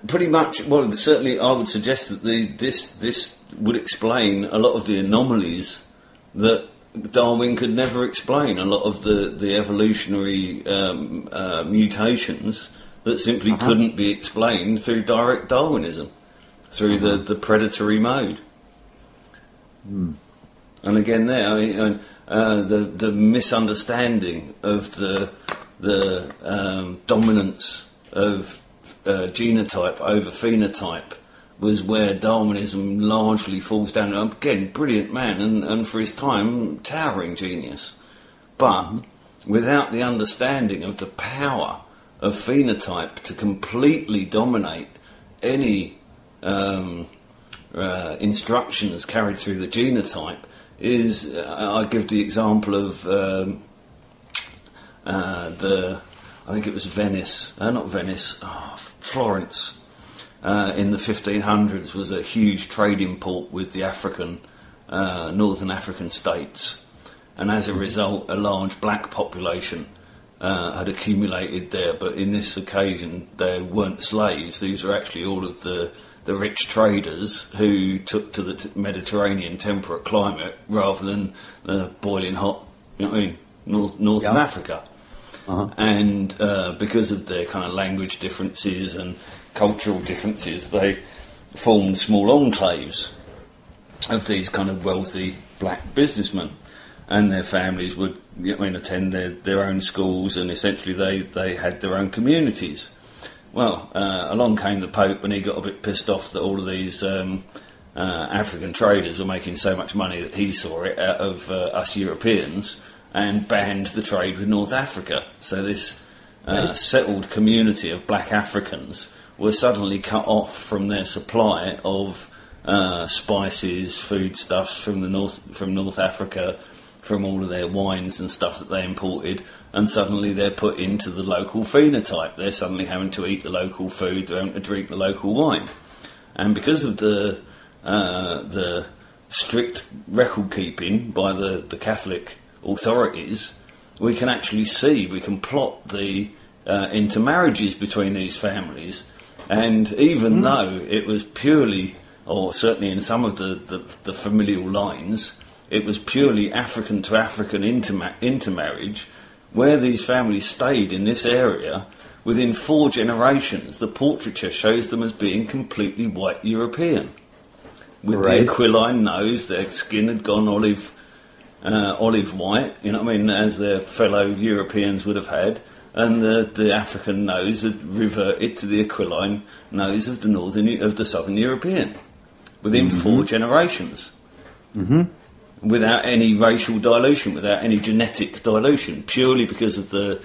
Pretty much. Well, certainly, I would suggest that this would explain a lot of the anomalies that Darwin could never explain. A lot of the evolutionary mutations that simply couldn't be explained through direct Darwinism, through the predatory mode. And again, there, the misunderstanding of the dominance of genotype over phenotype was where Darwinism largely falls down. Again, brilliant man, and for his time, towering genius. But without the understanding of the power of phenotype to completely dominate any instructions carried through the genotype, I give the example of I think it was Florence in the 1500s was a huge trading port with the northern African states, and as a result a large black population had accumulated there, but in this occasion they weren't slaves. These were actually all of the rich traders who took to the Mediterranean temperate climate rather than the boiling hot, north of Africa. And because of their kind of language differences and cultural differences, they formed small enclaves of these kind of wealthy black businessmen, and their families would attend their own schools, and essentially they had their own communities. Well, along came the Pope, and he got a bit pissed off that all of these African traders were making so much money that he saw it out of us Europeans, and banned the trade with North Africa. So this settled community of black Africans were suddenly cut off from their supply of spices, foodstuffs from North Africa, from all of their wines and stuff that they imported, and suddenly they're put into the local phenotype. They're suddenly having to eat the local food, they're having to drink the local wine. And because of the strict record keeping by the Catholic authorities, we can plot the intermarriages between these families, and even though it was purely, or certainly in some of the familial lines, it was purely African to African intermarriage, where these families stayed in this area, within 4 generations the portraiture shows them as being completely white European, with the aquiline nose. Their skin had gone olive white, as their fellow Europeans would have had, and the African nose had reverted to the aquiline nose of the Southern European within 4 generations, without any racial dilution, without any genetic dilution, purely because of the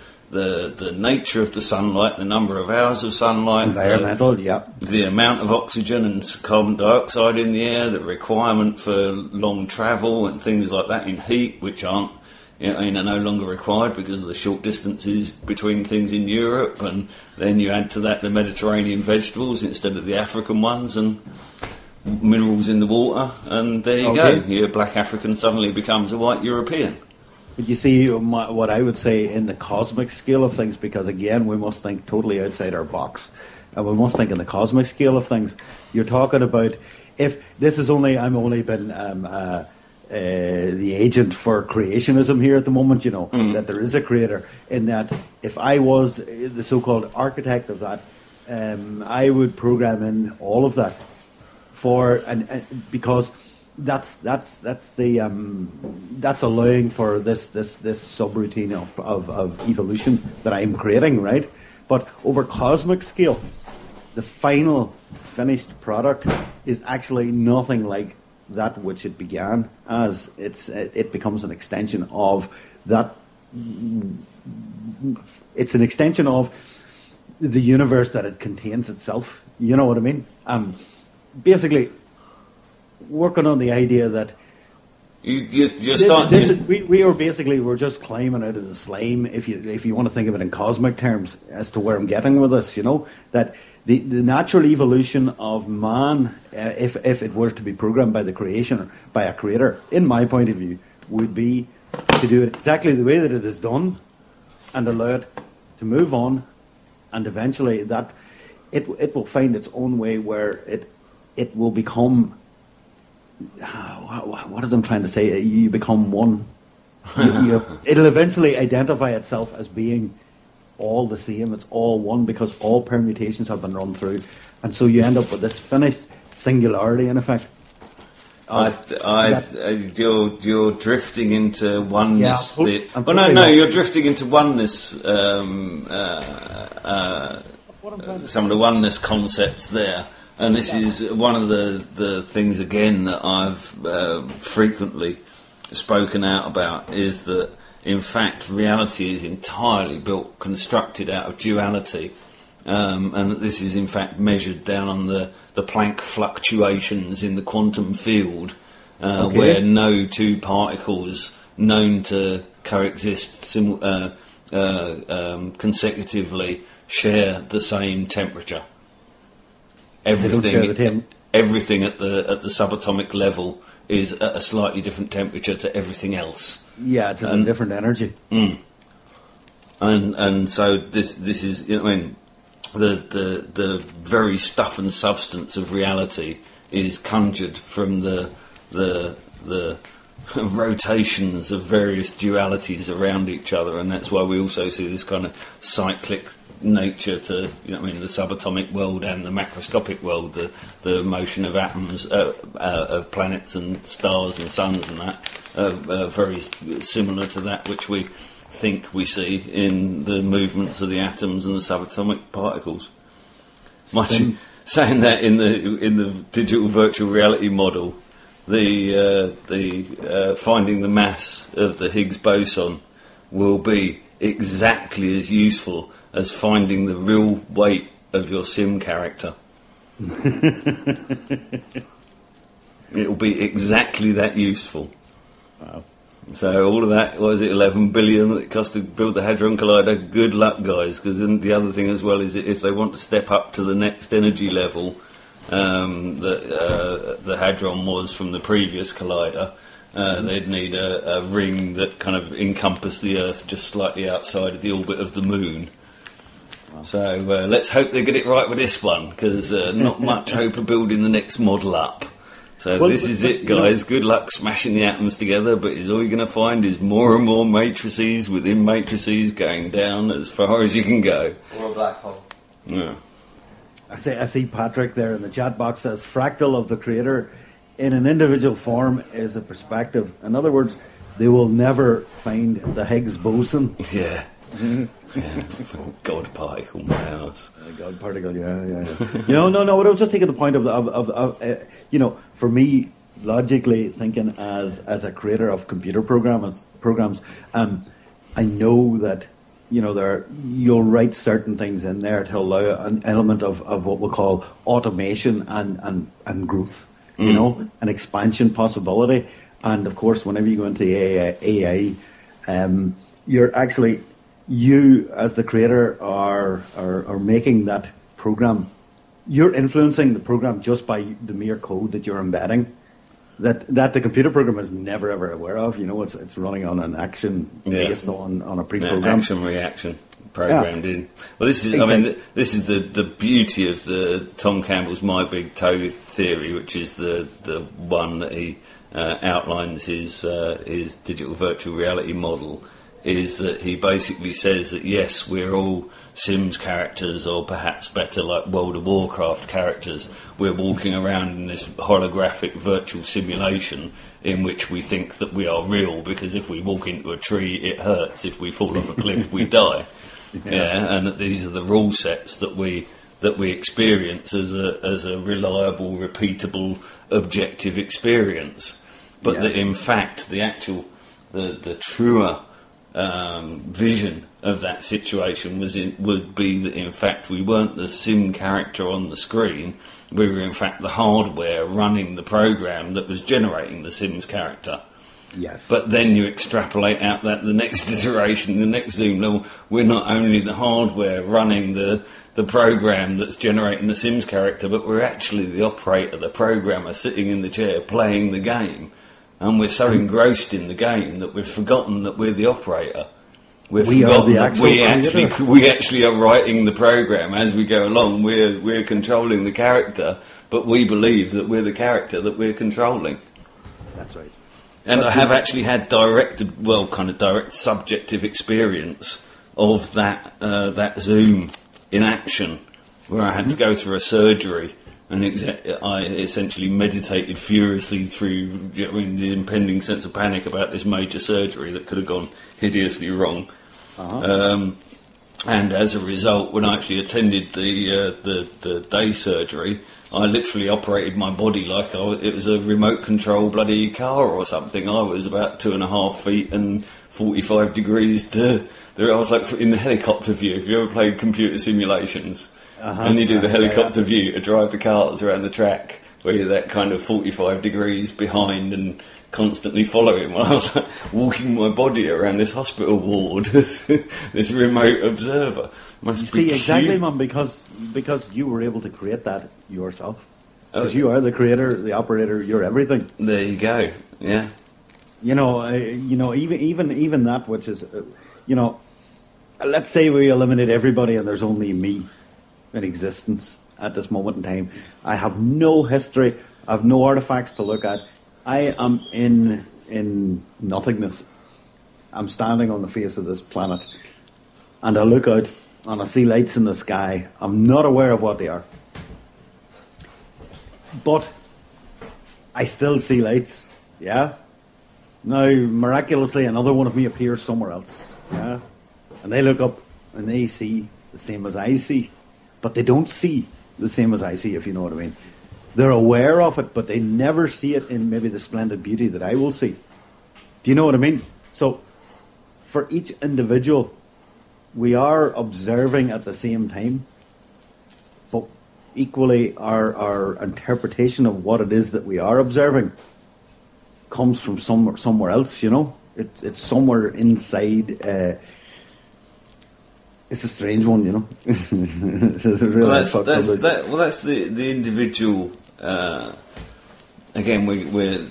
nature of the sunlight, the number of hours of sunlight, the amount of oxygen and carbon dioxide in the air, the requirement for long travel and things like that in heat, which are no longer required because of the short distances between things in Europe, and then you add to that the Mediterranean vegetables instead of the African ones, and minerals in the water, and there you go. Your black African suddenly becomes a white European. But you see, what I would say in the cosmic scale of things, because again, we must think totally outside our box, and we must think in the cosmic scale of things. You're talking about, if this is I'm only been the agent for creationism here at the moment, that there is a creator, in that if I was the so-called architect of that, I would program in all of that because that's allowing for this subroutine of evolution that I'm creating, right? But over cosmic scale, the final finished product is actually nothing like that which it began as. It becomes an extension of that. It's an extension of the universe that it contains itself. You know what I mean? Basically, working on the idea that you're starting. we're just climbing out of the slime. If you want to think of it in cosmic terms, as to where I'm getting with this, that the natural evolution of man, if it were to be programmed by the creation, by a creator, in my point of view, would be to do it exactly the way that it is done, and allow it to move on, and eventually that it will find its own way where it will become. What is I'm trying to say? You become one. It'll eventually identify itself as being all the same. It's all one because all permutations have been run through, and so you end up with this finished singularity in effect. You're drifting into oneness. Yeah, you're drifting into oneness. Some of the oneness concepts there. And this is one of the things, again, that I've frequently spoken out about, is that, in fact, reality is entirely constructed out of duality, and that this is, in fact, measured down on the Planck fluctuations in the quantum field, where no two particles known to coexist consecutively share the same temperature. Everything at the subatomic level is at a slightly different temperature to everything else. Yeah, it's a different energy. And so this is, the very stuff and substance of reality is conjured from the rotations of various dualities around each other, and that's why we also see this kind of cyclic nature to the subatomic world and the macroscopic world, the motion of atoms, of planets and stars and suns, and that very similar to that which we think we see in the movements of the atoms and the subatomic particles. Saying that in the digital virtual reality model, the finding the mass of the Higgs boson will be exactly as useful as finding the real weight of your sim character. It will be exactly that useful. Wow. So all of that, what is it, 11 billion that it cost to build the Hadron Collider? Good luck, guys, because then the other thing as well is that if they want to step up to the next energy level that the Hadron was from the previous collider, they'd need a ring that kind of encompassed the Earth just slightly outside of the orbit of the Moon. Wow. So let's hope they get it right with this one, because not much hope of building the next model up. So this is it, guys. Good luck smashing the atoms together, but all you're going to find is more and more matrices within matrices going down as far as you can go. Or a black hole. Yeah. I see Patrick there in the chat box says, fractal of the creator in an individual form is a perspective. In other words, they will never find the Higgs boson. Yeah. Yeah. God particle, my house. God particle, yeah. No. But I was just taking the point of for me, logically thinking as a creator of computer programs, I know that you'll write certain things in there to allow an element of what we'll call automation and growth, an expansion possibility. And of course, whenever you go into AI, you're actually, you as the creator are making that program. You're influencing the program just by the mere code that you're embedding. That the computer program is never ever aware of. It's running on an action based on a pre-program. Action reaction programmed in. Well, this is exactly. This is the beauty of the Tom Campbell's My Big Toe theory, which is the one that he outlines his digital virtual reality model, is that he basically says that yes, we're all Sims characters, or perhaps better, like World of Warcraft characters. We're walking around in this holographic virtual simulation in which we think that we are real, because if we walk into a tree, it hurts. If we fall off a cliff, we die. And that these are the rule sets that we experience as a reliable, repeatable, objective experience. But that in fact, the truer vision of that situation would be that in fact we weren't the sim character on the screen, we were in fact the hardware running the program that was generating the Sims character. Yes. But then you extrapolate out that the next iteration, the next Zoom level, we're not only the hardware running the program that's generating the Sims character, but we're actually the operator, the programmer sitting in the chair playing the game. And we're so engrossed in the game that we've forgotten that we're the operator. We actually are writing the program as we go along. We're controlling the character, but we believe that we're the character that we're controlling. That's right. And I have actually had direct subjective experience of that Zoom in action, where I had to go through a surgery, and I essentially meditated furiously through the impending sense of panic about this major surgery that could have gone hideously wrong. And as a result, when I actually attended the day surgery, I literally operated my body like it was a remote control bloody car or something. I was about 2.5 feet and 45 degrees to... I was like in the helicopter view. Have you ever played computer simulations? And you do the helicopter view to drive the cars around the track, where you're that kind of 45 degrees behind and constantly following. Well, I was like walking my body around this hospital ward, this remote observer. Must be exactly, Mum, because you were able to create that yourself. Because you are the creator, the operator. You're everything. There you go. Yeah. Even that, which is, let's say we eliminate everybody and there's only me in existence at this moment in time. I have no history. I have no artifacts to look at. I am in nothingness. I'm standing on the face of this planet, and I look out and I see lights in the sky. I'm not aware of what they are, but I still see lights. Yeah. Now, miraculously, another one of me appears somewhere else. Yeah, and they look up and they see the same as I see. But they don't see the same as I see, if you know what I mean. They're aware of it, but they never see it in maybe the splendid beauty that I will see. Do you know what I mean? So, for each individual, we are observing at the same time, but equally our interpretation of what it is that we are observing comes from somewhere else, It's somewhere inside... It's a strange one, that's the individual. Again, we're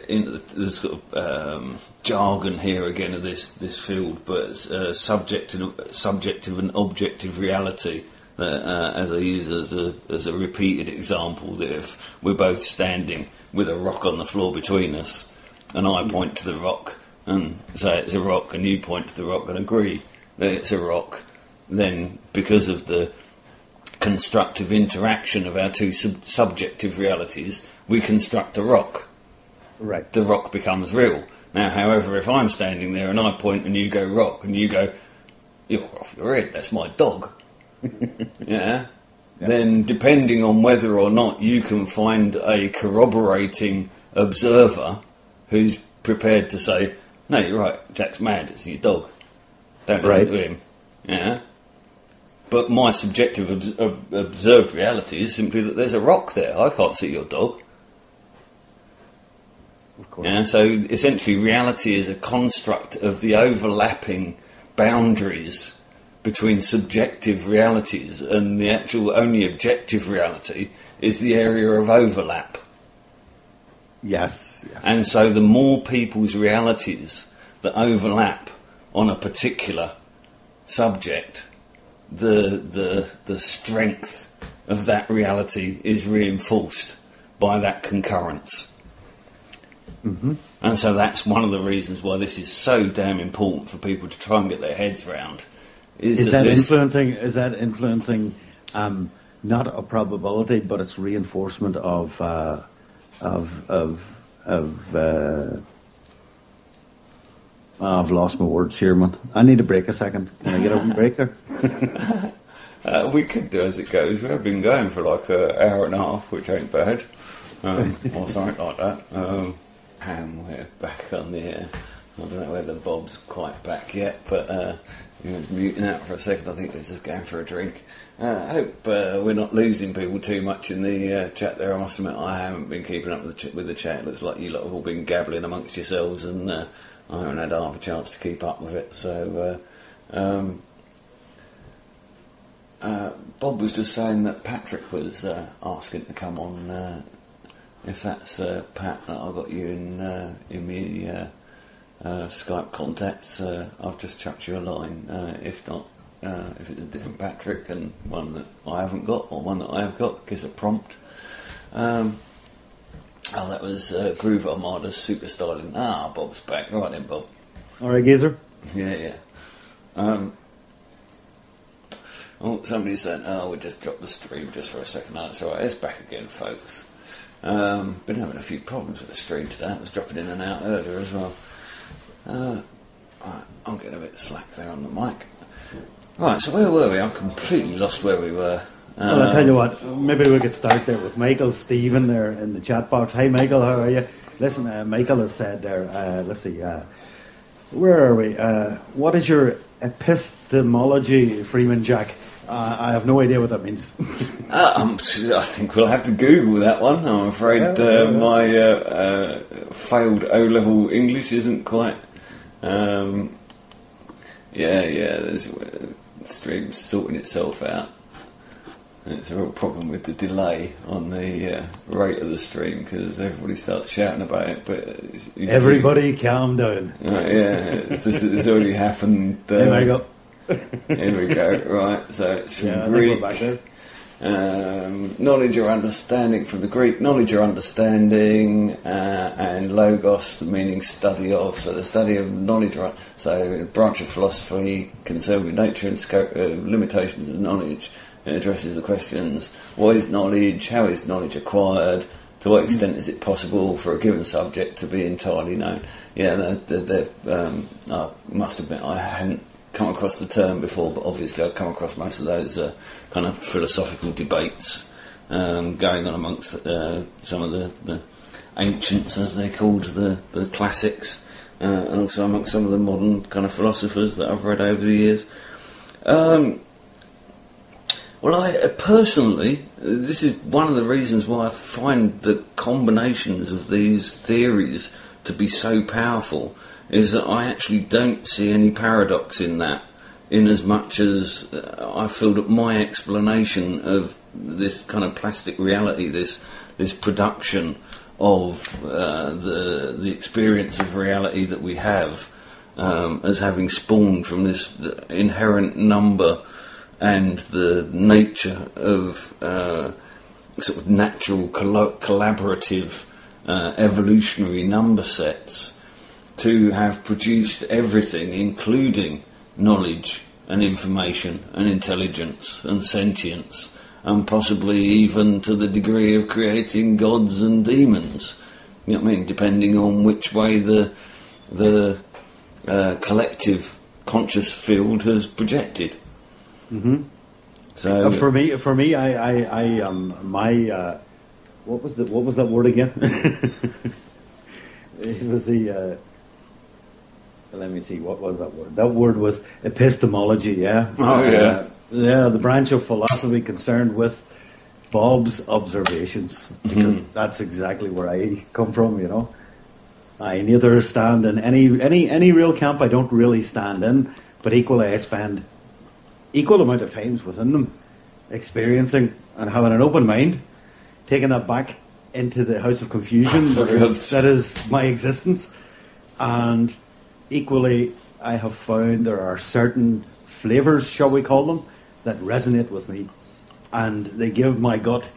in the sort of jargon here again of this field, but subjective and objective reality. As I use as a repeated example, that if we're both standing with a rock on the floor between us, and I point to the rock and say it's a rock, and you point to the rock and agree that it's a rock, then because of the constructive interaction of our two subjective realities, we construct a rock. Right. The rock becomes real. Now, however, if I'm standing there and I point and you go rock, and you go, you're off your head, that's my dog. Yeah. Then depending on whether or not you can find a corroborating observer who's prepared to say, no, you're right, Jack's mad, it's your dog. Don't listen to him. Yeah. But my subjective observed reality is simply that there's a rock there. I can't see your dog. Of course. Yeah, so essentially reality is a construct of the overlapping boundaries between subjective realities, and the actual only objective reality is the area of overlap. Yes. And so the more people's realities that overlap on a particular subject, the strength of that reality is reinforced by that concurrence. Mm-hmm. And so that's one of the reasons why this is so damn important for people to try and get their heads round. Is that influencing not a probability, but it's reinforcement of I've lost my words here, man. I need a break a second. Can I get a break there? We could do as it goes. We've been going for like an hour and a half, which ain't bad, or something like that. And we're back on the air. I don't know whether Bob's quite back yet, but he was muting out for a second. I think he was just going for a drink. I hope we're not losing people too much in the chat there. I must admit I haven't been keeping up with the chat. It looks like you lot have all been gabbling amongst yourselves, and I haven't had half a chance to keep up with it. So Bob was just saying that Patrick was asking to come on. If that's Pat, that I got you in the Skype contacts, I've just chucked you a line. If not, if it's a different Patrick and one that I haven't got, or one that I have got, gives a prompt. That was Groove Armada's Super Styling. Bob's back. Right then, Bob. All right, geezer. Yeah. Somebody's saying, we just dropped the stream just for a second. No, that's all right. It's back again, folks. Been having a few problems with the stream today. It was dropping in and out earlier as well. Right, I'm getting a bit slack there on the mic. Right, so where were we? I'm completely lost where we were. Well, I'll tell you what, maybe we could start there with Michael Stephen there in the chat box. Hey, Michael, how are you? Listen, Michael has said there, let's see, where are we? What is your epistemology, Freeman Jack? I have no idea what that means. I think we'll have to Google that one. I'm afraid my failed O-level English isn't quite... there's the stream's sorting itself out. It's a real problem with the delay on the rate of the stream, because everybody starts shouting about it. But everybody calm down. It's just that it's already happened. There we go. Here we go. Right, so it's from Greek. I think we're back there. Knowledge or understanding, from the Greek, knowledge or understanding, and logos, the meaning study of. So the study of knowledge, right? So a branch of philosophy concerned with nature and scope, limitations of knowledge. It addresses the questions: what is knowledge? How is knowledge acquired? To what extent is it possible for a given subject to be entirely known? I must admit I hadn't come across the term before, but obviously I've come across most of those kind of philosophical debates going on amongst some of the ancients, as they're called, the classics, and also amongst some of the modern kind of philosophers that I've read over the years. Well, I personally, this is one of the reasons why I find the combinations of these theories to be so powerful, is that I actually don't see any paradox in that, in as much as I feel that my explanation of this kind of plastic reality, this production of the experience of reality that we have, as having spawned from this inherent number and the nature of sort of natural collaborative evolutionary number sets, to have produced everything, including knowledge and information and intelligence and sentience, and possibly even to the degree of creating gods and demons. You know what I mean? Depending on which way the collective conscious field has projected. Mm-hmm. So for me, I my what was that word again? It was the. Let me see, what was that word? That word was epistemology, yeah? Oh, yeah. The branch of philosophy concerned with Bob's observations, because that's exactly where I come from, you know. I neither stand in any real camp. I don't really stand in, but equally I spend equal amount of times within them, experiencing and having an open mind, taking that back into the house of confusion that is my existence. And equally, I have found there are certain flavours, shall we call them, that resonate with me, and they give my gut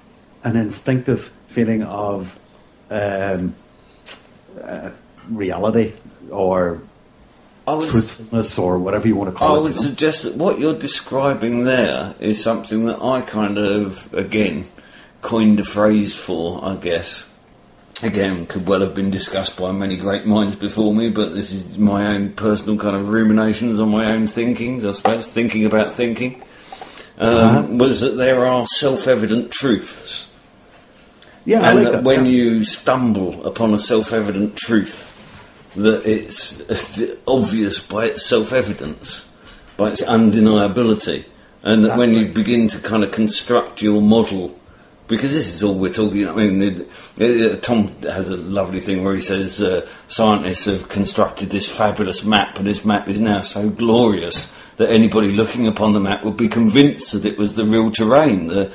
an instinctive feeling of reality or truthfulness or whatever you want to call it. I would suggest that what you're describing there is something that I kind of, again, coined a phrase for, I guess. Again, could well have been discussed by many great minds before me, but this is my own personal kind of ruminations on my own thinkings, I suppose, thinking about thinking, was that there are self-evident truths. Yeah, and I like that that, when you stumble upon a self-evident truth, that it's obvious by its self-evidence, by its undeniability, and that when you begin to kind of construct your model, because this is all we're talking. I mean, Tom has a lovely thing where he says scientists have constructed this fabulous map, and this map is now so glorious that anybody looking upon the map would be convinced that it was the real terrain, the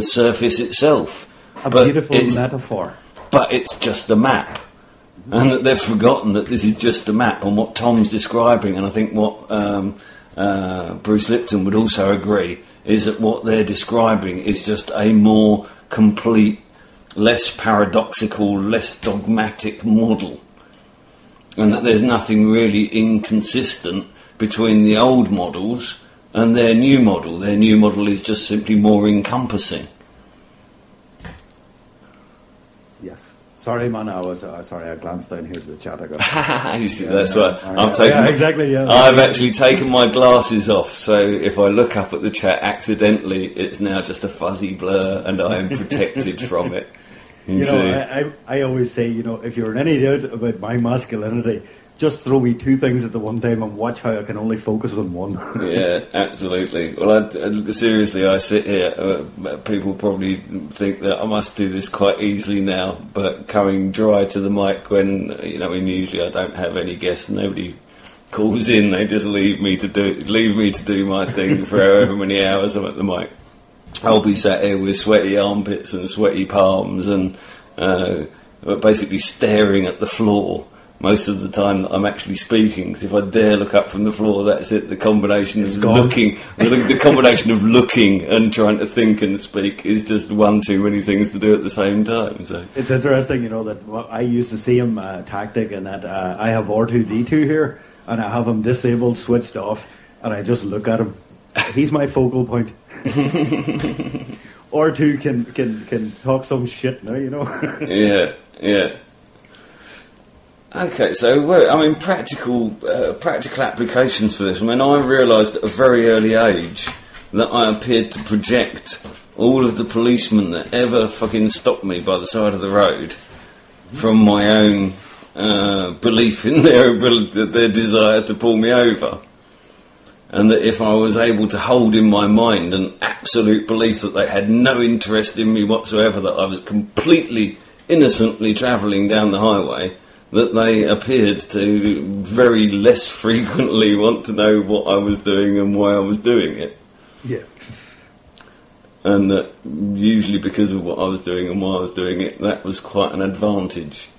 surface itself. A beautiful metaphor. But it's just a map. And that they've forgotten that this is just a map, and what Tom's describing, and I think what Bruce Lipton would also agree, is that what they're describing is just a more complete, less paradoxical, less dogmatic model. And that there's nothing really inconsistent between the old models and their new model. Their new model is just simply more encompassing. Yes. Sorry, man. I glanced down here to the chat. You see, that's what I've taken. Yeah, exactly. Yeah. I've actually taken my glasses off, so if I look up at the chat accidentally, it's now just a fuzzy blur, and I am protected from it. I always say, if you're in any doubt about my masculinity, just throw me two things at the one time and watch how I can only focus on one. Yeah, absolutely. Well, seriously, I sit here. People probably think that I must do this quite easily now, but coming dry to the mic when usually I don't have any guests. Nobody calls in. They just leave me to do my thing for however many hours I'm at the mic. I'll be sat here with sweaty armpits and sweaty palms and basically staring at the floor most of the time that I'm actually speaking. Because if I dare look up from the floor, that's it. The combination of looking and trying to think and speak is just one too many things to do at the same time. So it's interesting, that I use the same tactic, in that I have R2D2 here, and I have him disabled, switched off, and I just look at him. He's my focal point. R2 can talk some shit now, Yeah. Okay, so practical applications for this. I mean, I realised at a very early age that I appeared to project all of the policemen that ever fucking stopped me by the side of the road from my own belief in their desire to pull me over. And that if I was able to hold in my mind an absolute belief that they had no interest in me whatsoever, that I was completely innocently travelling down the highway, that they appeared to very less frequently want to know what I was doing and why I was doing it. Yeah. And that usually because of what I was doing and why I was doing it, that was quite an advantage.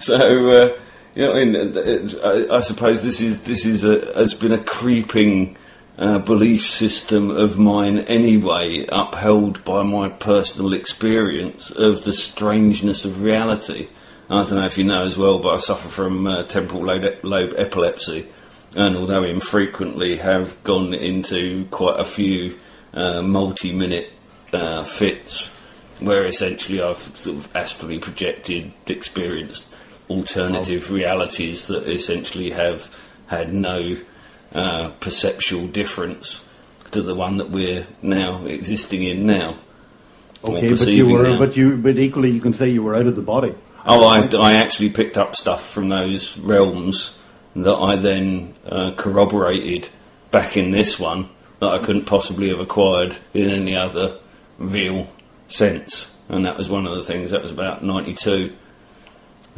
So... I suppose this has been a creeping belief system of mine anyway, upheld by my personal experience of the strangeness of reality. I don't know if you know as well, but I suffer from temporal lobe epilepsy, and although infrequently have gone into quite a few multi-minute fits, where essentially I've sort of astrally projected, experienced alternative realities that essentially have had no perceptual difference to the one that we're now existing in now. Okay, but equally you can say you were out of the body. I actually picked up stuff from those realms that I then corroborated back in this one that I couldn't possibly have acquired in any other real sense, and that was one of the things. That was about 92.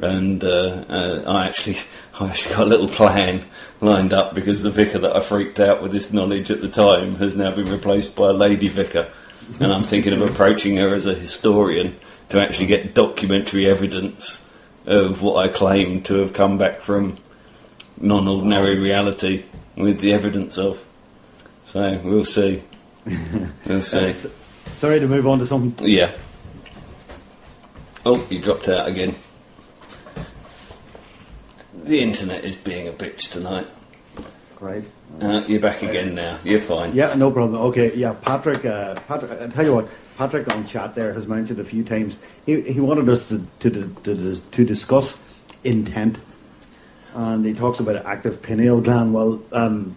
And I actually got a little plan lined up, because the vicar that I freaked out with this knowledge at the time has now been replaced by a lady vicar, and I'm thinking of approaching her as a historian to actually get documentary evidence of what I claim to have come back from non-ordinary reality with the evidence of. So we'll see. We'll see. Sorry to move on to something. Yeah. Oh, you dropped out again. The internet is being a bitch tonight. Great. You're back again now. You're fine. Yeah, no problem. Okay, yeah, Patrick, I tell you what, Patrick on chat there has mentioned a few times, he wanted us to discuss intent. And he talks about active pineal gland. Well,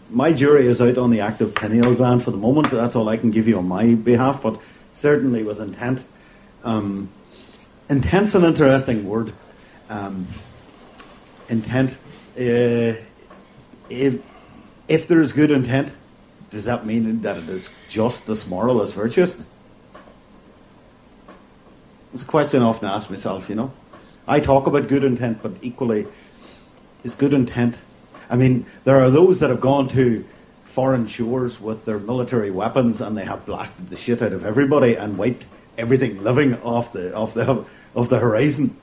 my jury is out on the active pineal gland for the moment. That's all I can give you on my behalf. But certainly with intent. Intent's an interesting word. Intent. If there is good intent, does that mean that it is just as moral as virtuous? It's a question I often ask myself, you know. I talk about good intent, but equally, is good intent... I mean, there are those that have gone to foreign shores with their military weapons and they have blasted the shit out of everybody and wiped everything living off the horizon.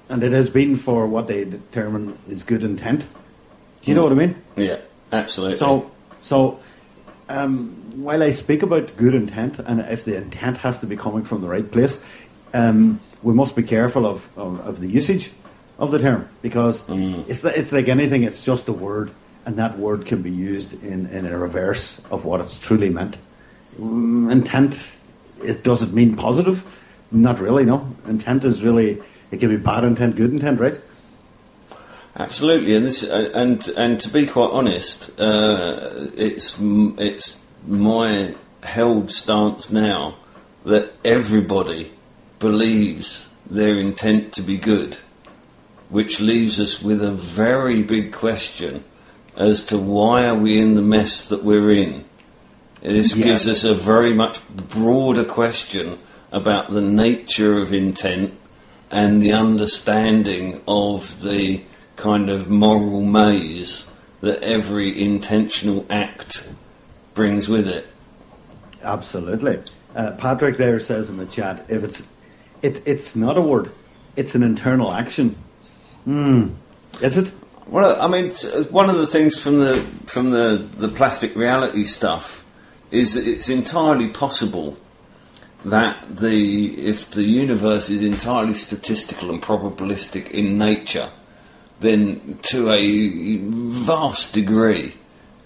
And it has been for what they determine is good intent. Do you know what I mean? Yeah, absolutely. So, while I speak about good intent, and if the intent has to be coming from the right place, we must be careful of the usage of the term, because it's like anything, it's just a word, and that word can be used in a reverse of what it's truly meant. Intent, does it mean positive? Not really, no. Intent is really, it can be bad intent, good intent, right? Absolutely, and to be quite honest, it's my held stance now that everybody believes their intent to be good, which leaves us with a very big question as to why are we in the mess that we're in. This gives us a very much broader question about the nature of intent and the understanding of the kind of moral maze that every intentional act brings with it. Absolutely. Patrick there says in the chat, if it's not a word, it's an internal action. Is it? Well, I mean, one of the things from the plastic reality stuff is that it's entirely possible that if the universe is entirely statistical and probabilistic in nature, then to a vast degree,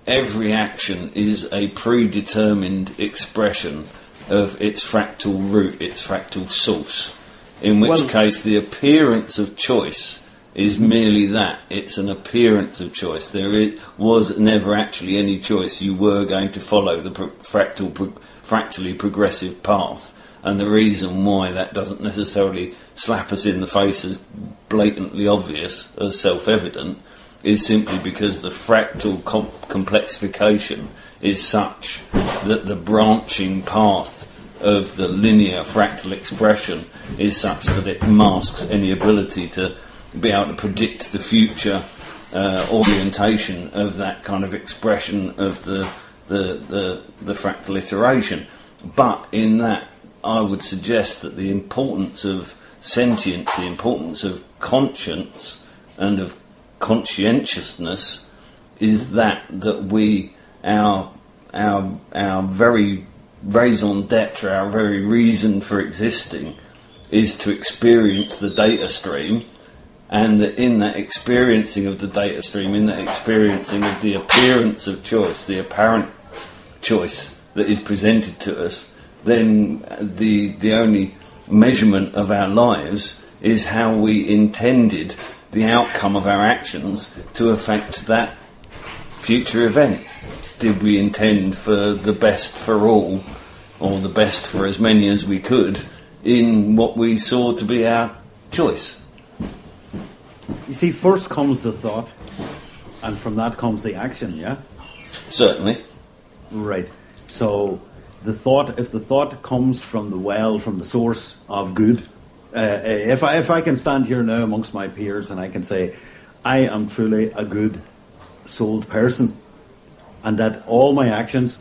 every action is a predetermined expression of its fractal root, its fractal source, in which case the appearance of choice is merely that. It's an appearance of choice. There was never actually any choice. You were going to follow the fractally progressive path. And the reason why that doesn't necessarily slap us in the face as blatantly obvious, as self-evident, is simply because the fractal complexification is such that the branching path of the linear fractal expression is such that it masks any ability to be able to predict the future orientation of that kind of expression of the fractal iteration. But in that, I would suggest that the importance of sentience, the importance of conscience and of conscientiousness is that we, our very raison d'etre, our very reason for existing is to experience the data stream, and that in that experiencing of the data stream, in that experiencing of the appearance of choice, the apparent choice that is presented to us, then the only measurement of our lives is how we intended the outcome of our actions to affect that future event. Did we intend for the best for all, or the best for as many as we could, in what we saw to be our choice? You see, first comes the thought, and from that comes the action, yeah? Certainly. Right. So the thought, if the thought comes from the well, from the source of good, if I can stand here now amongst my peers and I can say, I am truly a good-souled person, and that all my actions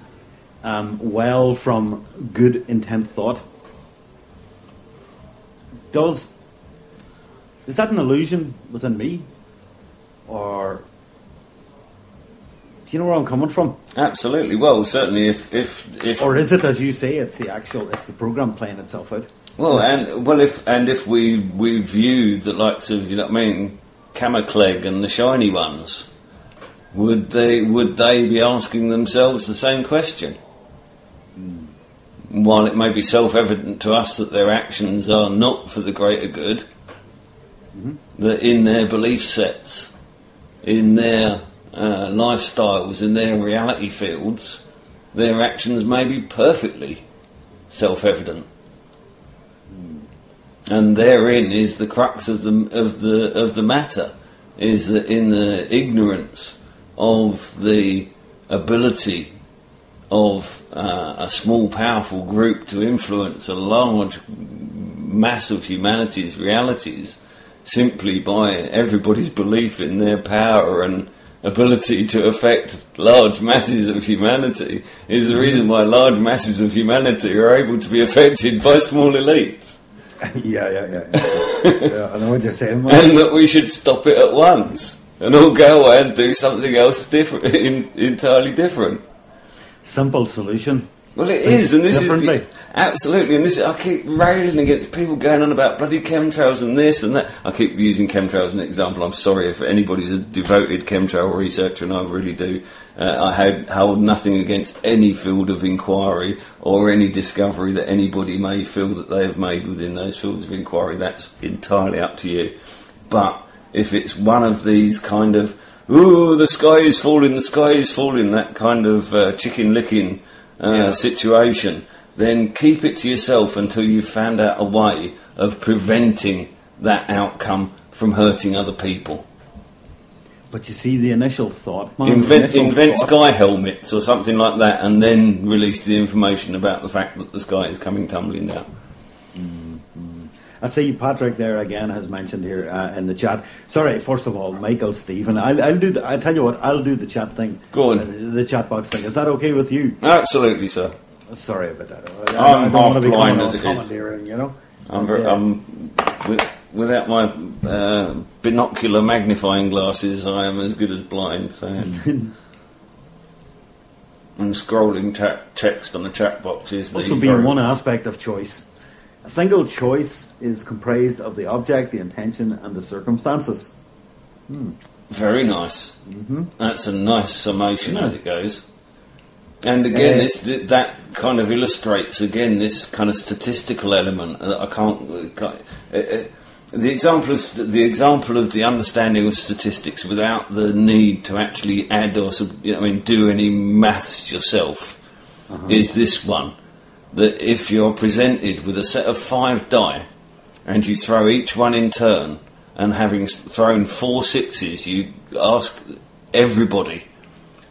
well from good intent thought, is that an illusion within me? Or Do you know where I'm coming from? Absolutely. Well, certainly if or is it, as you say, it's the program playing itself out? Well, if we view the likes of, you know what I mean, Camacleg and the shiny ones, would they be asking themselves the same question? While it may be self-evident to us that their actions are not for the greater good, that in their belief sets, in their lifestyles, in their reality fields, their actions may be perfectly self-evident. And therein is the crux of the matter, is that in the ignorance of the ability of a small, powerful group to influence a large mass of humanity's realities, simply by everybody's belief in their power and ability to affect large masses of humanity, is the reason why large masses of humanity are able to be affected by small elites. Yeah, I know what you're saying, Mike. And that we should stop it at once and all go away and do something else different, entirely different. Simple solution. Well, it is, and this is absolutely. And this, I keep railing against people going on about bloody chemtrails and this and that. I keep using chemtrails as an example. I'm sorry if anybody's a devoted chemtrail researcher, and I really do. I hold nothing against any field of inquiry or any discovery that anybody may feel that they have made within those fields of inquiry. That's entirely up to you. But if it's one of these kind of, ooh, the sky is falling, that kind of chicken licking situation, then keep it to yourself until you've found out a way of preventing that outcome from hurting other people. But you see, the initial thought, man, invent sky helmets or something like that, and then release the information about the fact that the sky is coming tumbling down. I see Patrick there again has mentioned here in the chat. Sorry, first of all, Michael, Stephen, I'll do. I'll tell you what, I'll do the chat thing. Go on. The chat box thing. Is that okay with you? Absolutely, sir. Sorry about that. I'm half blind as it is. You know, I'm without my binocular magnifying glasses, I am as good as blind. So I'm scrolling text on the chat box is also being one aspect of choice. A single choice is comprised of the object, the intention, and the circumstances. Very nice. That's a nice summation as it goes. And again, that kind of illustrates again this kind of statistical element that I can't. The example of the understanding of statistics without the need to actually add or do any maths yourself is this one. That if you're presented with a set of 5 die and you throw each one in turn, and having thrown 4 6s, you ask everybody,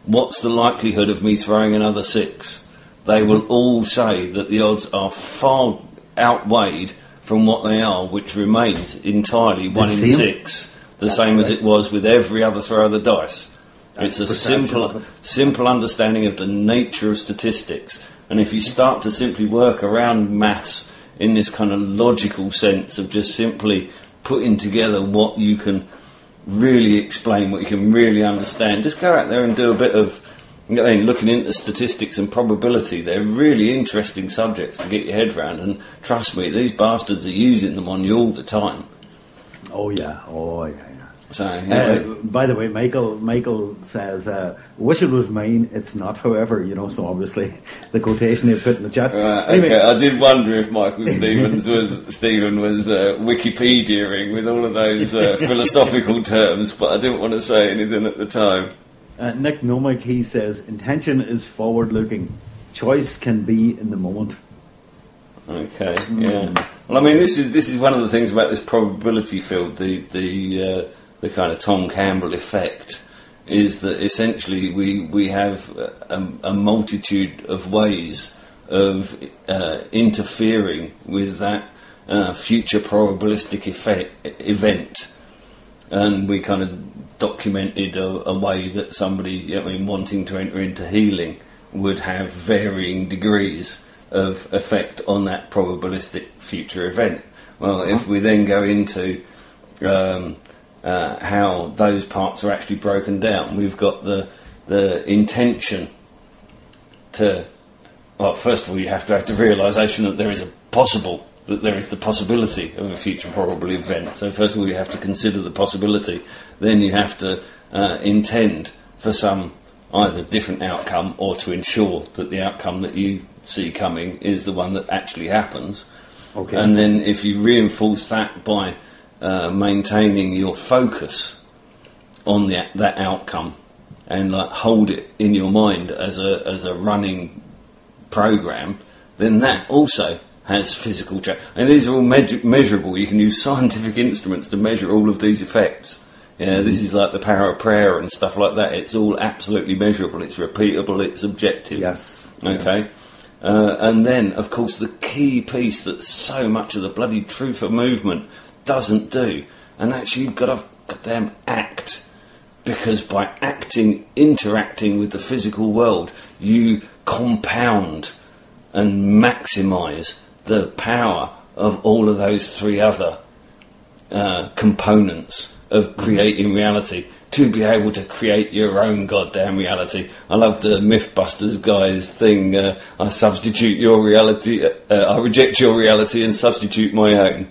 what's the likelihood of me throwing another 6? They will all say that the odds are far outweighed from what they are, which remains entirely 1 in 6, the same as it was with every other throw of the dice. It's a simple understanding of the nature of statistics. And if you start to simply work around maths in this kind of logical sense of just simply putting together what you can really explain, what you can really understand, just go out there and do a bit of looking into statistics and probability. They're really interesting subjects to get your head around, and trust me, these bastards are using them on you all the time. Oh yeah. So, by the way, Michael says, wish it was mine, it's not, however, so obviously the quotation he put in the chat. Anyway. Okay, I did wonder if Michael Stephen was Wikipediaing with all of those philosophical terms, but I didn't want to say anything at the time. Nick Nomic, he says, intention is forward-looking. Choice can be in the moment. Okay, yeah. Well, I mean, this is one of the things about this probability field, the kind of Tom Campbell effect, is that essentially we have a multitude of ways of interfering with that future probabilistic event, and we kind of documented a way that somebody wanting to enter into healing would have varying degrees of effect on that probabilistic future event. Well, if we then go into how those parts are actually broken down, we've got the the intention to, well, first of all, you have to have the realisation that there is the possibility of a future probable event. So first of all, you have to consider the possibility. Then you have to intend for some either different outcome, or to ensure that the outcome that you see coming is the one that actually happens. Okay. And then if you reinforce that by maintaining your focus on that outcome, and like hold it in your mind as a running program, then that also has physical change. And these are all measurable. You can use scientific instruments to measure all of these effects. Yeah, this is like the power of prayer and stuff like that. It's all absolutely measurable. It's repeatable. It's objective. Yes. Okay. Yes. And then, of course, the key piece that so much of the bloody truther movement doesn't do, and that's you've got to goddamn act. Because by interacting with the physical world, you compound and maximise the power of all of those three other components of creating reality, to be able to create your own goddamn reality. I love the Mythbusters guy's thing, I substitute your reality, I reject your reality and substitute my own.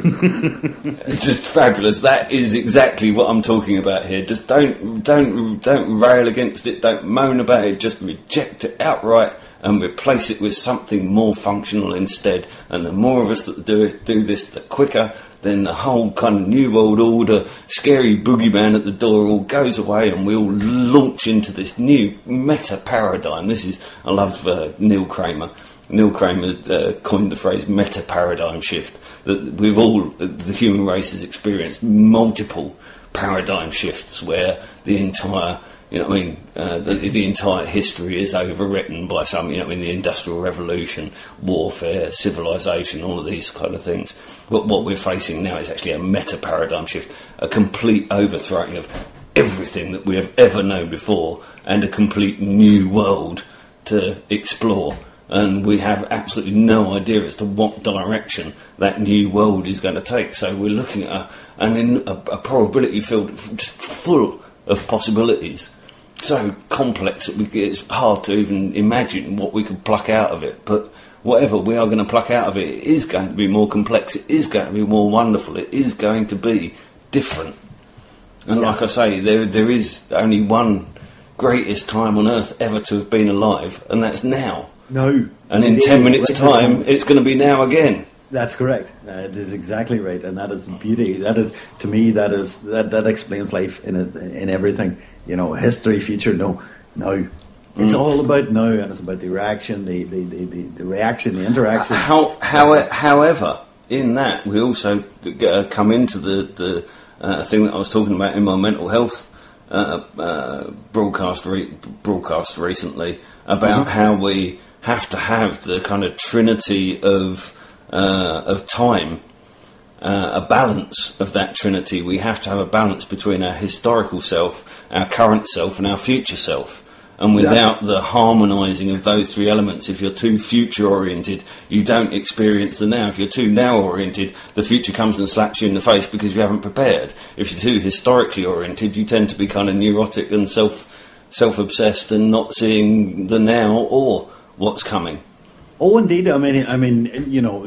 It's just fabulous. That is exactly what I'm talking about here. Just don't rail against it, don't moan about it, just reject it outright and replace it with something more functional instead. And the more of us that do this, the quicker then the whole kind of New World Order, scary boogeyman at the door all goes away, and we all launch into this new meta paradigm. I love Neil Kramer. Neil Kramer coined the phrase meta paradigm shift. That the human race has experienced multiple paradigm shifts where the entire, the entire history is overwritten by some, the Industrial Revolution, warfare, civilization, all of these kind of things. But what we're facing now is actually a meta paradigm shift, a complete overthrowing of everything that we have ever known before, and a complete new world to explore. And we have absolutely no idea as to what direction that new world is going to take. So we're looking at a probability field just full of possibilities, so complex that it's hard to even imagine what we could pluck out of it. But whatever we are going to pluck out of it, it is going to be more complex, it is going to be more wonderful, it is going to be different. And yes. Like I say, there is only one greatest time on earth ever to have been alive, and that's now. No. And in 10 minutes' time, it's going to be now again. That's correct. That is exactly right, and that is beauty. That is, to me, that explains life in everything. History, future. No. It's all about now, and it's about the reaction, the reaction, the interaction. However, in that we also come into the thing that I was talking about in my mental health broadcast recently about how we have to have the kind of trinity of time, a balance of that trinity. We have to have a balance between our historical self, our current self, and our future self. And without the harmonising of those three elements, if you're too future-oriented, you don't experience the now. If you're too now-oriented, the future comes and slaps you in the face because you haven't prepared. If you're too historically oriented, you tend to be kind of neurotic and self-obsessed and not seeing the now or what's coming. Oh, indeed. I mean,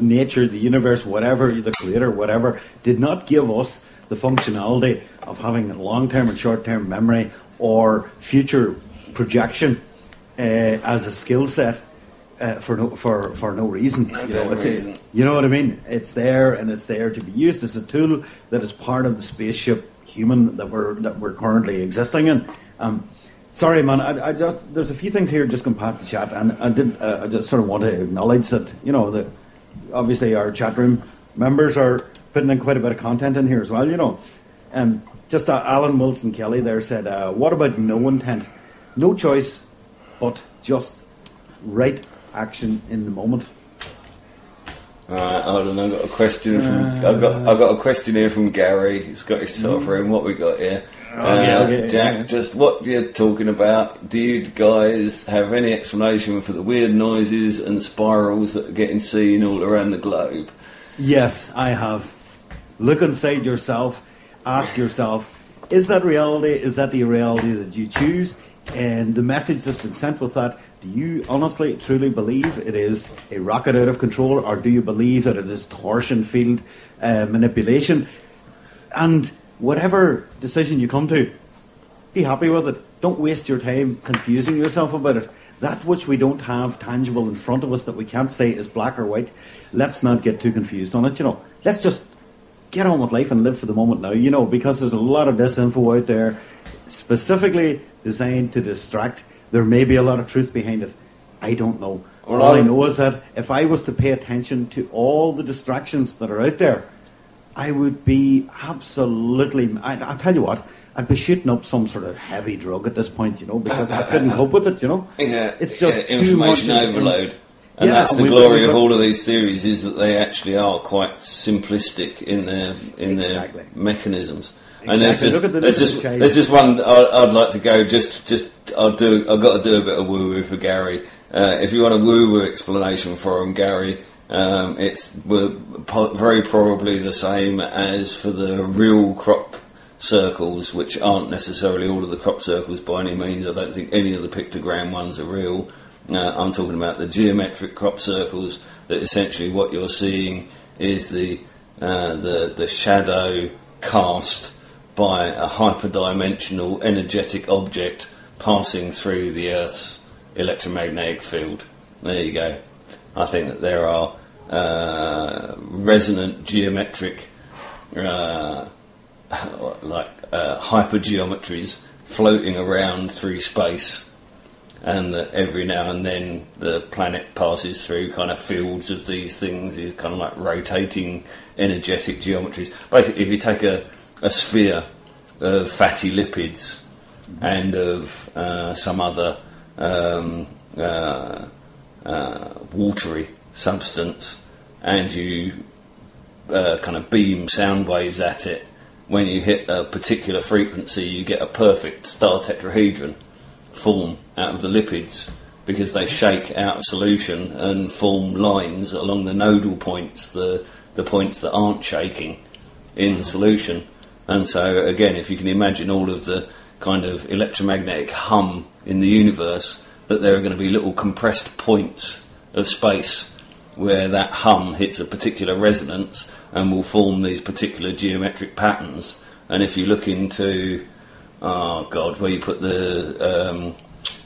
nature, the universe, whatever, the creator, whatever, did not give us the functionality of having long-term and short-term memory or future projection as a skill set for no reason. You know what I mean? It's there, and it's there to be used as a tool that is part of the spaceship human that we're currently existing in. Sorry, man. I just there's a few things here just going past the chat, and I just sort of want to acknowledge that that obviously our chat room members are putting in quite a bit of content in here as well. Just Alan Wilson Kelly there said, "What about no intent, no choice, but just right action in the moment?" All right, hold on. I've got a question I've got a question here from Gary. He's got his software. What we got here? Okay, Jack, just what you're talking about. Do you guys have any explanation for the weird noises and spirals that are getting seen all around the globe? Yes, I have. Look inside yourself. Ask yourself, is that reality? Is that the reality that you choose? And the message that's been sent with that, do you honestly, truly believe it is a rocket out of control, or do you believe that it is torsion field manipulation? And whatever decision you come to, be happy with it. Don't waste your time confusing yourself about it. That which we don't have tangible in front of us that we can't say is black or white, let's not get too confused on it, Let's just get on with life and live for the moment now, because there's a lot of disinfo out there, specifically designed to distract. There may be a lot of truth behind it. I don't know. Well, all I know is that if I was to pay attention to all the distractions that are out there, I would be absolutely... I'll tell you what, I'd be shooting up some sort of heavy drug at this point, because I couldn't cope with it, Yeah, it's just too much information overload. And that's the glory of all of these theories, is that they actually are quite simplistic in their mechanisms. And there's just one I'd like to go. I've got to do a bit of woo woo for Gary. If you want a woo woo explanation for him, Gary, it's very probably the same as for the real crop circles, which aren't necessarily all of the crop circles by any means. I don't think any of the pictogram ones are real. I'm talking about the geometric crop circles. That essentially what you're seeing is the shadow cast by a hyperdimensional energetic object passing through the Earth's electromagnetic field. There you go. I think that there are resonant geometric hypergeometries floating around through space, and that every now and then the planet passes through kind of fields of these things, these kind of like rotating energetic geometries. Basically, if you take a sphere of fatty lipids and of some other watery substance, and you kind of beam sound waves at it, when you hit a particular frequency, you get a perfect star tetrahedron form out of the lipids, because they shake out of solution and form lines along the nodal points, the points that aren't shaking in the solution. And so, again, if you can imagine all of the kind of electromagnetic hum in the universe, that there are going to be little compressed points of space where that hum hits a particular resonance and will form these particular geometric patterns. And if you look into, where you put the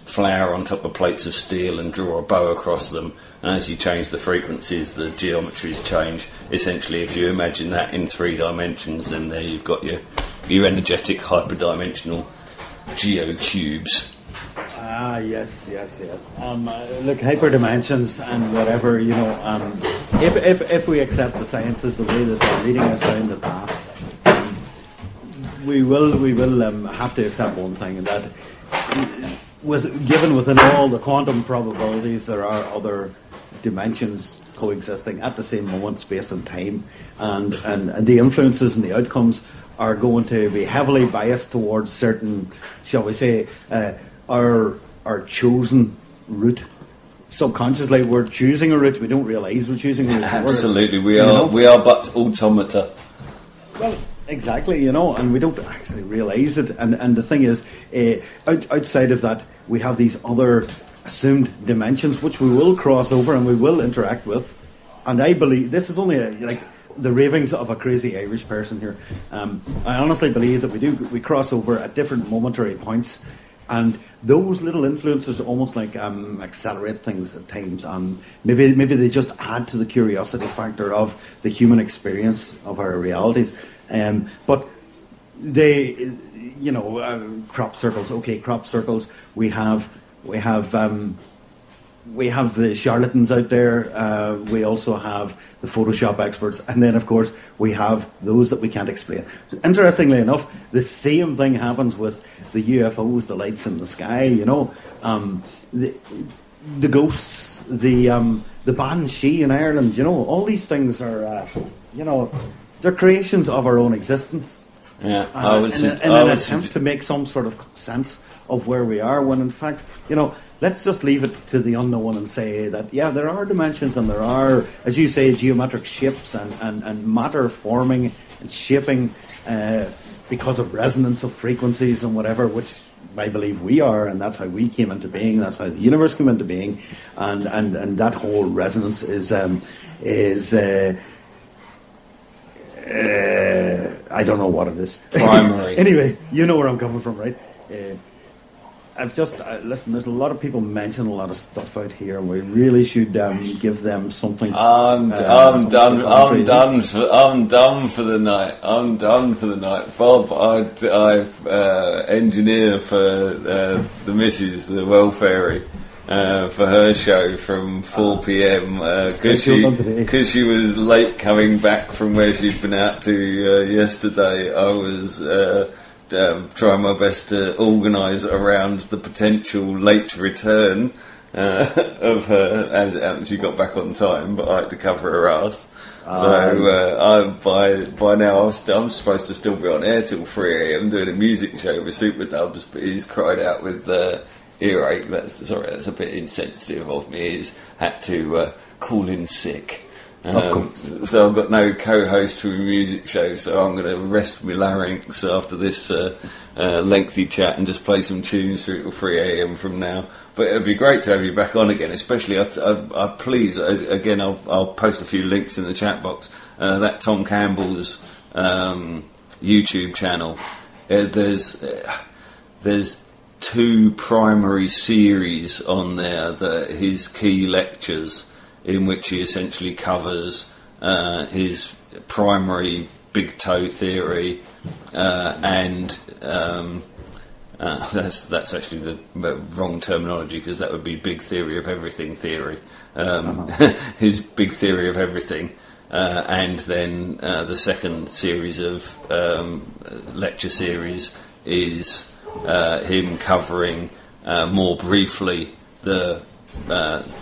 flour on top of plates of steel and draw a bow across them, and as you change the frequencies, the geometries change. Essentially, if you imagine that in 3 dimensions, then there you've got your energetic hyperdimensional geocubes. Yes. Look, hyperdimensions and whatever, if we accept the sciences the way that they're leading us down the path, we will have to accept one thing, and that given within all the quantum probabilities, there are other dimensions coexisting at the same moment, space and time, and the influences and the outcomes are going to be heavily biased towards certain, shall we say, our chosen route. Subconsciously, we're choosing a route. We don't realise we're choosing a route. Absolutely, we are but automata. Well, exactly, and we don't actually realise it. And the thing is, outside of that, we have these other assumed dimensions which we will cross over and we will interact with. And I believe this is only the ravings of a crazy Irish person here. I honestly believe that we cross over at different momentary points, and those little influences almost accelerate things at times. Maybe they just add to the curiosity factor of the human experience of our realities. But they, crop circles. Okay, crop circles. We have the charlatans out there. We also have the Photoshop experts, and then of course we have those that we can't explain. Interestingly enough, the same thing happens with the UFOs, the lights in the sky. The ghosts, the banshee in Ireland. All these things are, they're creations of our own existence. Yeah, in an attempt to make some sort of sense of where we are, when in fact, let's just leave it to the unknown and say that, there are dimensions and there are, as you say, geometric shapes and matter forming and shaping because of resonance of frequencies and whatever, which I believe we are, and that's how we came into being. That's how the universe came into being, and that whole resonance is I don't know what it is. Primary. Anyway, you know where I'm coming from, right? I've just listen. There's a lot of people mention a lot of stuff out here, and we really should give them something. I'm done for the night. I'm done for the night. Bob, I engineer for the Mrs. the Welfairy for her show from 4 p.m. Because she was late coming back from where she'd been out to yesterday. I was trying my best to organise around the potential late return of her, as it happened she got back on time, but I had to cover her ass. By now I'm supposed to still be on air till 3 a.m. doing a music show with Super Dubs, but he's cried out with earache. That's a bit insensitive of me. He's had to call in sick. Of course. So I've got no co-host for the music show, so I'm going to rest my larynx after this lengthy chat and just play some tunes through till 3 a.m. from now. But it'd be great to have you back on again, especially again I'll post a few links in the chat box. That Tom Campbell's YouTube channel. There's 2 primary series on there that his key lectures, in which he essentially covers his primary big toe theory, and that's actually the wrong terminology, because that would be big theory of everything theory. His big theory of everything, and then the second series of lecture series is him covering more briefly the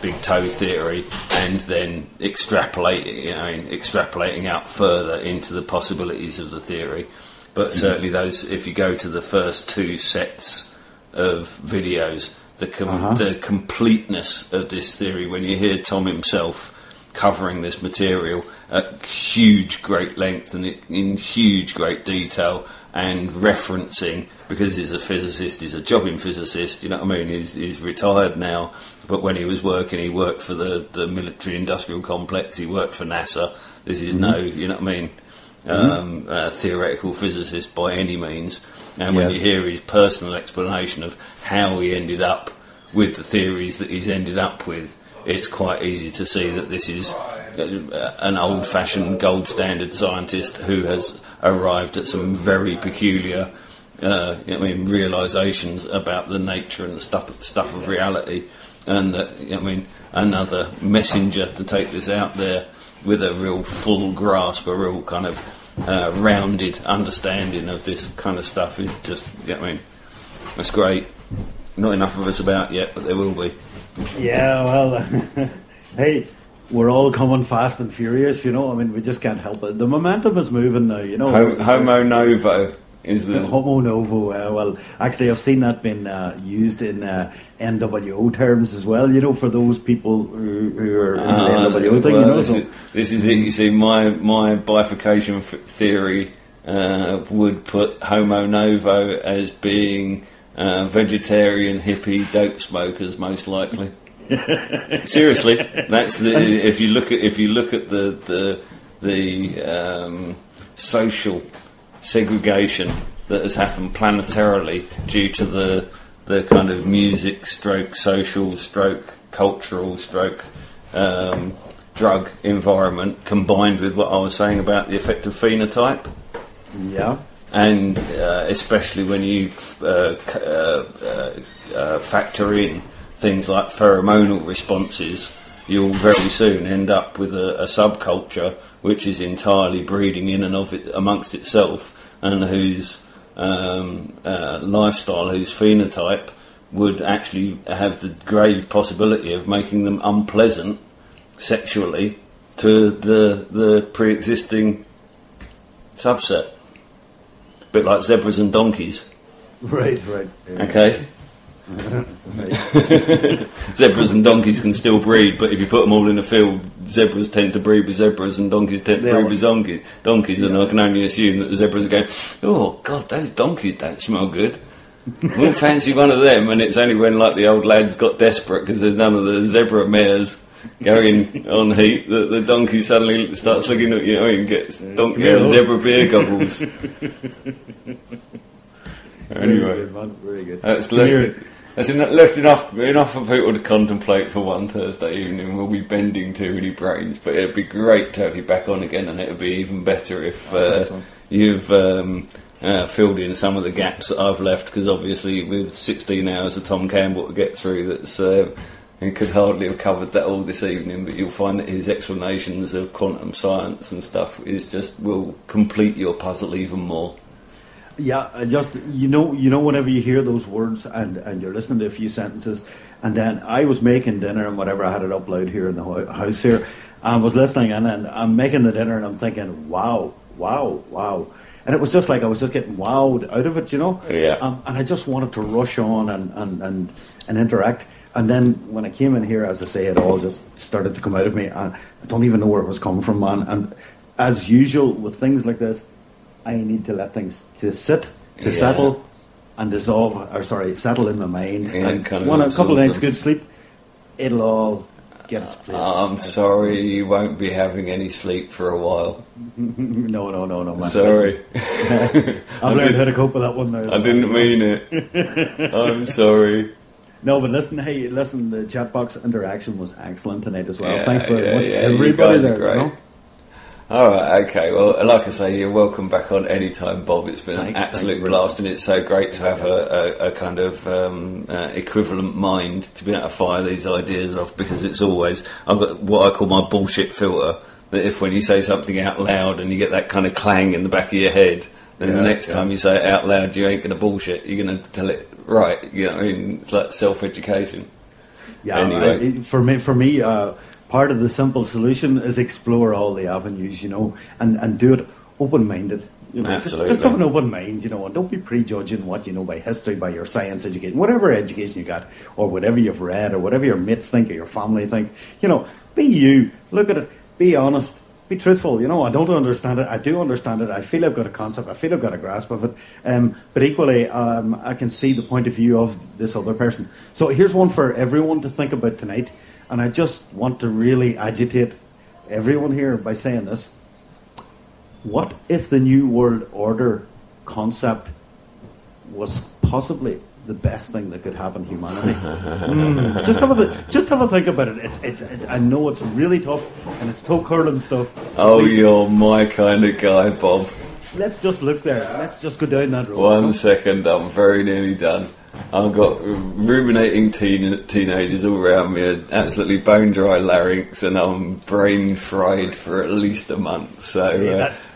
big toe theory, and then extrapolating out further into the possibilities of the theory. But certainly if you go to the first 2 sets of videos, the completeness of this theory, when you hear Tom himself covering this material at huge great length and in huge great detail, and referencing, because he's a physicist, he's a jobbing physicist, you know what I mean, he's retired now, but when he was working, he worked for the military industrial complex, he worked for NASA. This is no, you know what I mean, theoretical physicist by any means. And when you hear his personal explanation of how he ended up with the theories that he's ended up with, it's quite easy to see that this is an old-fashioned gold standard scientist who has arrived at some very peculiar realisations about the nature and the stuff of reality, and that another messenger to take this out there with a real full grasp, a real kind of rounded understanding of this kind of stuff is just, that's great. Not enough of us about yet, but there will be. Yeah, well, hey, we're all coming fast and furious, we just can't help it. The momentum is moving now, Homo Novo is the... Homo Novo, well, actually I've seen that being used in NWO terms as well, for those people who are in the NWO thing, This is it, you see, my bifurcation theory would put Homo Novo as being vegetarian, hippie, dope smokers, most likely. Seriously, that's if you look at the social segregation that has happened planetarily due to the kind of music stroke social stroke cultural stroke drug environment, combined with what I was saying about the effect of phenotype. Yeah. And especially when you factor in things like pheromonal responses, you'll very soon end up with a subculture which is entirely breeding in and of it amongst itself, and whose lifestyle, whose phenotype would actually have the grave possibility of making them unpleasant sexually to the pre-existing subset. A bit like zebras and donkeys. Right. Okay. Zebras and donkeys can still breed, but if you put them all in a field, zebras tend to breed with zebras and donkeys tend to breed with donkeys, and I can only assume that the zebras are going, oh God, those donkeys don't smell good. Wouldn't fancy one of them, and it's only when like the old lads got desperate because there's none of the zebra mares going on heat that the donkey suddenly starts looking at you and gets zebra beer goggles. Anyway, very good. That's left enough for people to contemplate for one Thursday evening. We'll be bending too many brains, but it'd be great to have you back on again, and it'd be even better if you've filled in some of the gaps that I've left, because obviously with 16 hours of Tom Campbell to get through, that's he could hardly have covered that all this evening, but you'll find that his explanations of quantum science and stuff will complete your puzzle even more. Yeah, just whenever you hear those words and you're listening to a few sentences, and then I was making dinner and whatever, I had it up loud here in the house here, I was listening and I'm making the dinner and I'm thinking, wow, and it was just like I was just getting wowed out of it, Yeah. And I just wanted to rush on and interact. And then when I came in here, as I say, it all just started to come out of me, and I don't even know where it was coming from, man. And as usual with things like this, I need to let things to sit, to settle, and settle in my mind. Yeah, and a couple of nights good sleep, it'll all get its place. I'm sorry, you won't be having any sleep for a while. No, man. Sorry. I've learned how to cope with that one now. I didn't mean it. I'm sorry. No, but listen, the chat box interaction was excellent tonight as well. Yeah, thanks very much, everybody. everybody You guys there. are great. Alright, okay, well, like I say, you're welcome back on any time, Bob. It's been an absolute blast, and it's so great to have a kind of equivalent mind to be able to fire these ideas off, because it's always, I've got what I call my bullshit filter, that if when you say something out loud and you get that kind of clang in the back of your head, then the next time you say it out loud, you ain't going to bullshit, you're going to tell it right, it's like self-education. Yeah, anyway. For me, part of the simple solution is explore all the avenues, and do it open-minded. Absolutely. Just have an open mind, and don't be prejudging what you know by history, by your science education, whatever education you got, or whatever you've read, or whatever your mates think, or your family think. Be you. Look at it. Be honest. Be truthful. I don't understand it. I do understand it. I feel I've got a concept. I feel I've got a grasp of it. But equally, I can see the point of view of this other person. So here's one for everyone to think about tonight. And I just want to really agitate everyone here by saying this. What if the New World Order concept was possibly the best thing that could happen to humanity? Just have a think about it. It's I know it's really tough, and it's toe curling stuff. Oh, please. You're my kind of guy, Bob. Let's just look there. Let's just go down that road. 1 second, I'm very nearly done. I've got ruminating teenagers all around me, absolutely bone-dry larynx, and I'm brain-fried for at least a month. So,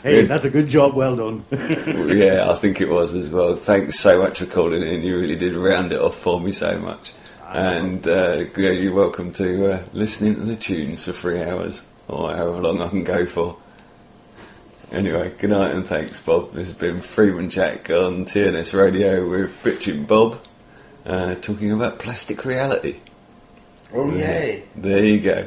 that's a good job, well done. Yeah, I think it was as well. Thanks so much for calling in. You really did round it off for me so much. And you're welcome to listen to the tunes for 3 hours, or however long I can go for. Anyway, good night and thanks, Bob. This has been Freeman Jack on TNS Radio with Bitchin Bob, talking about plastic reality. Oh, yay. There you go.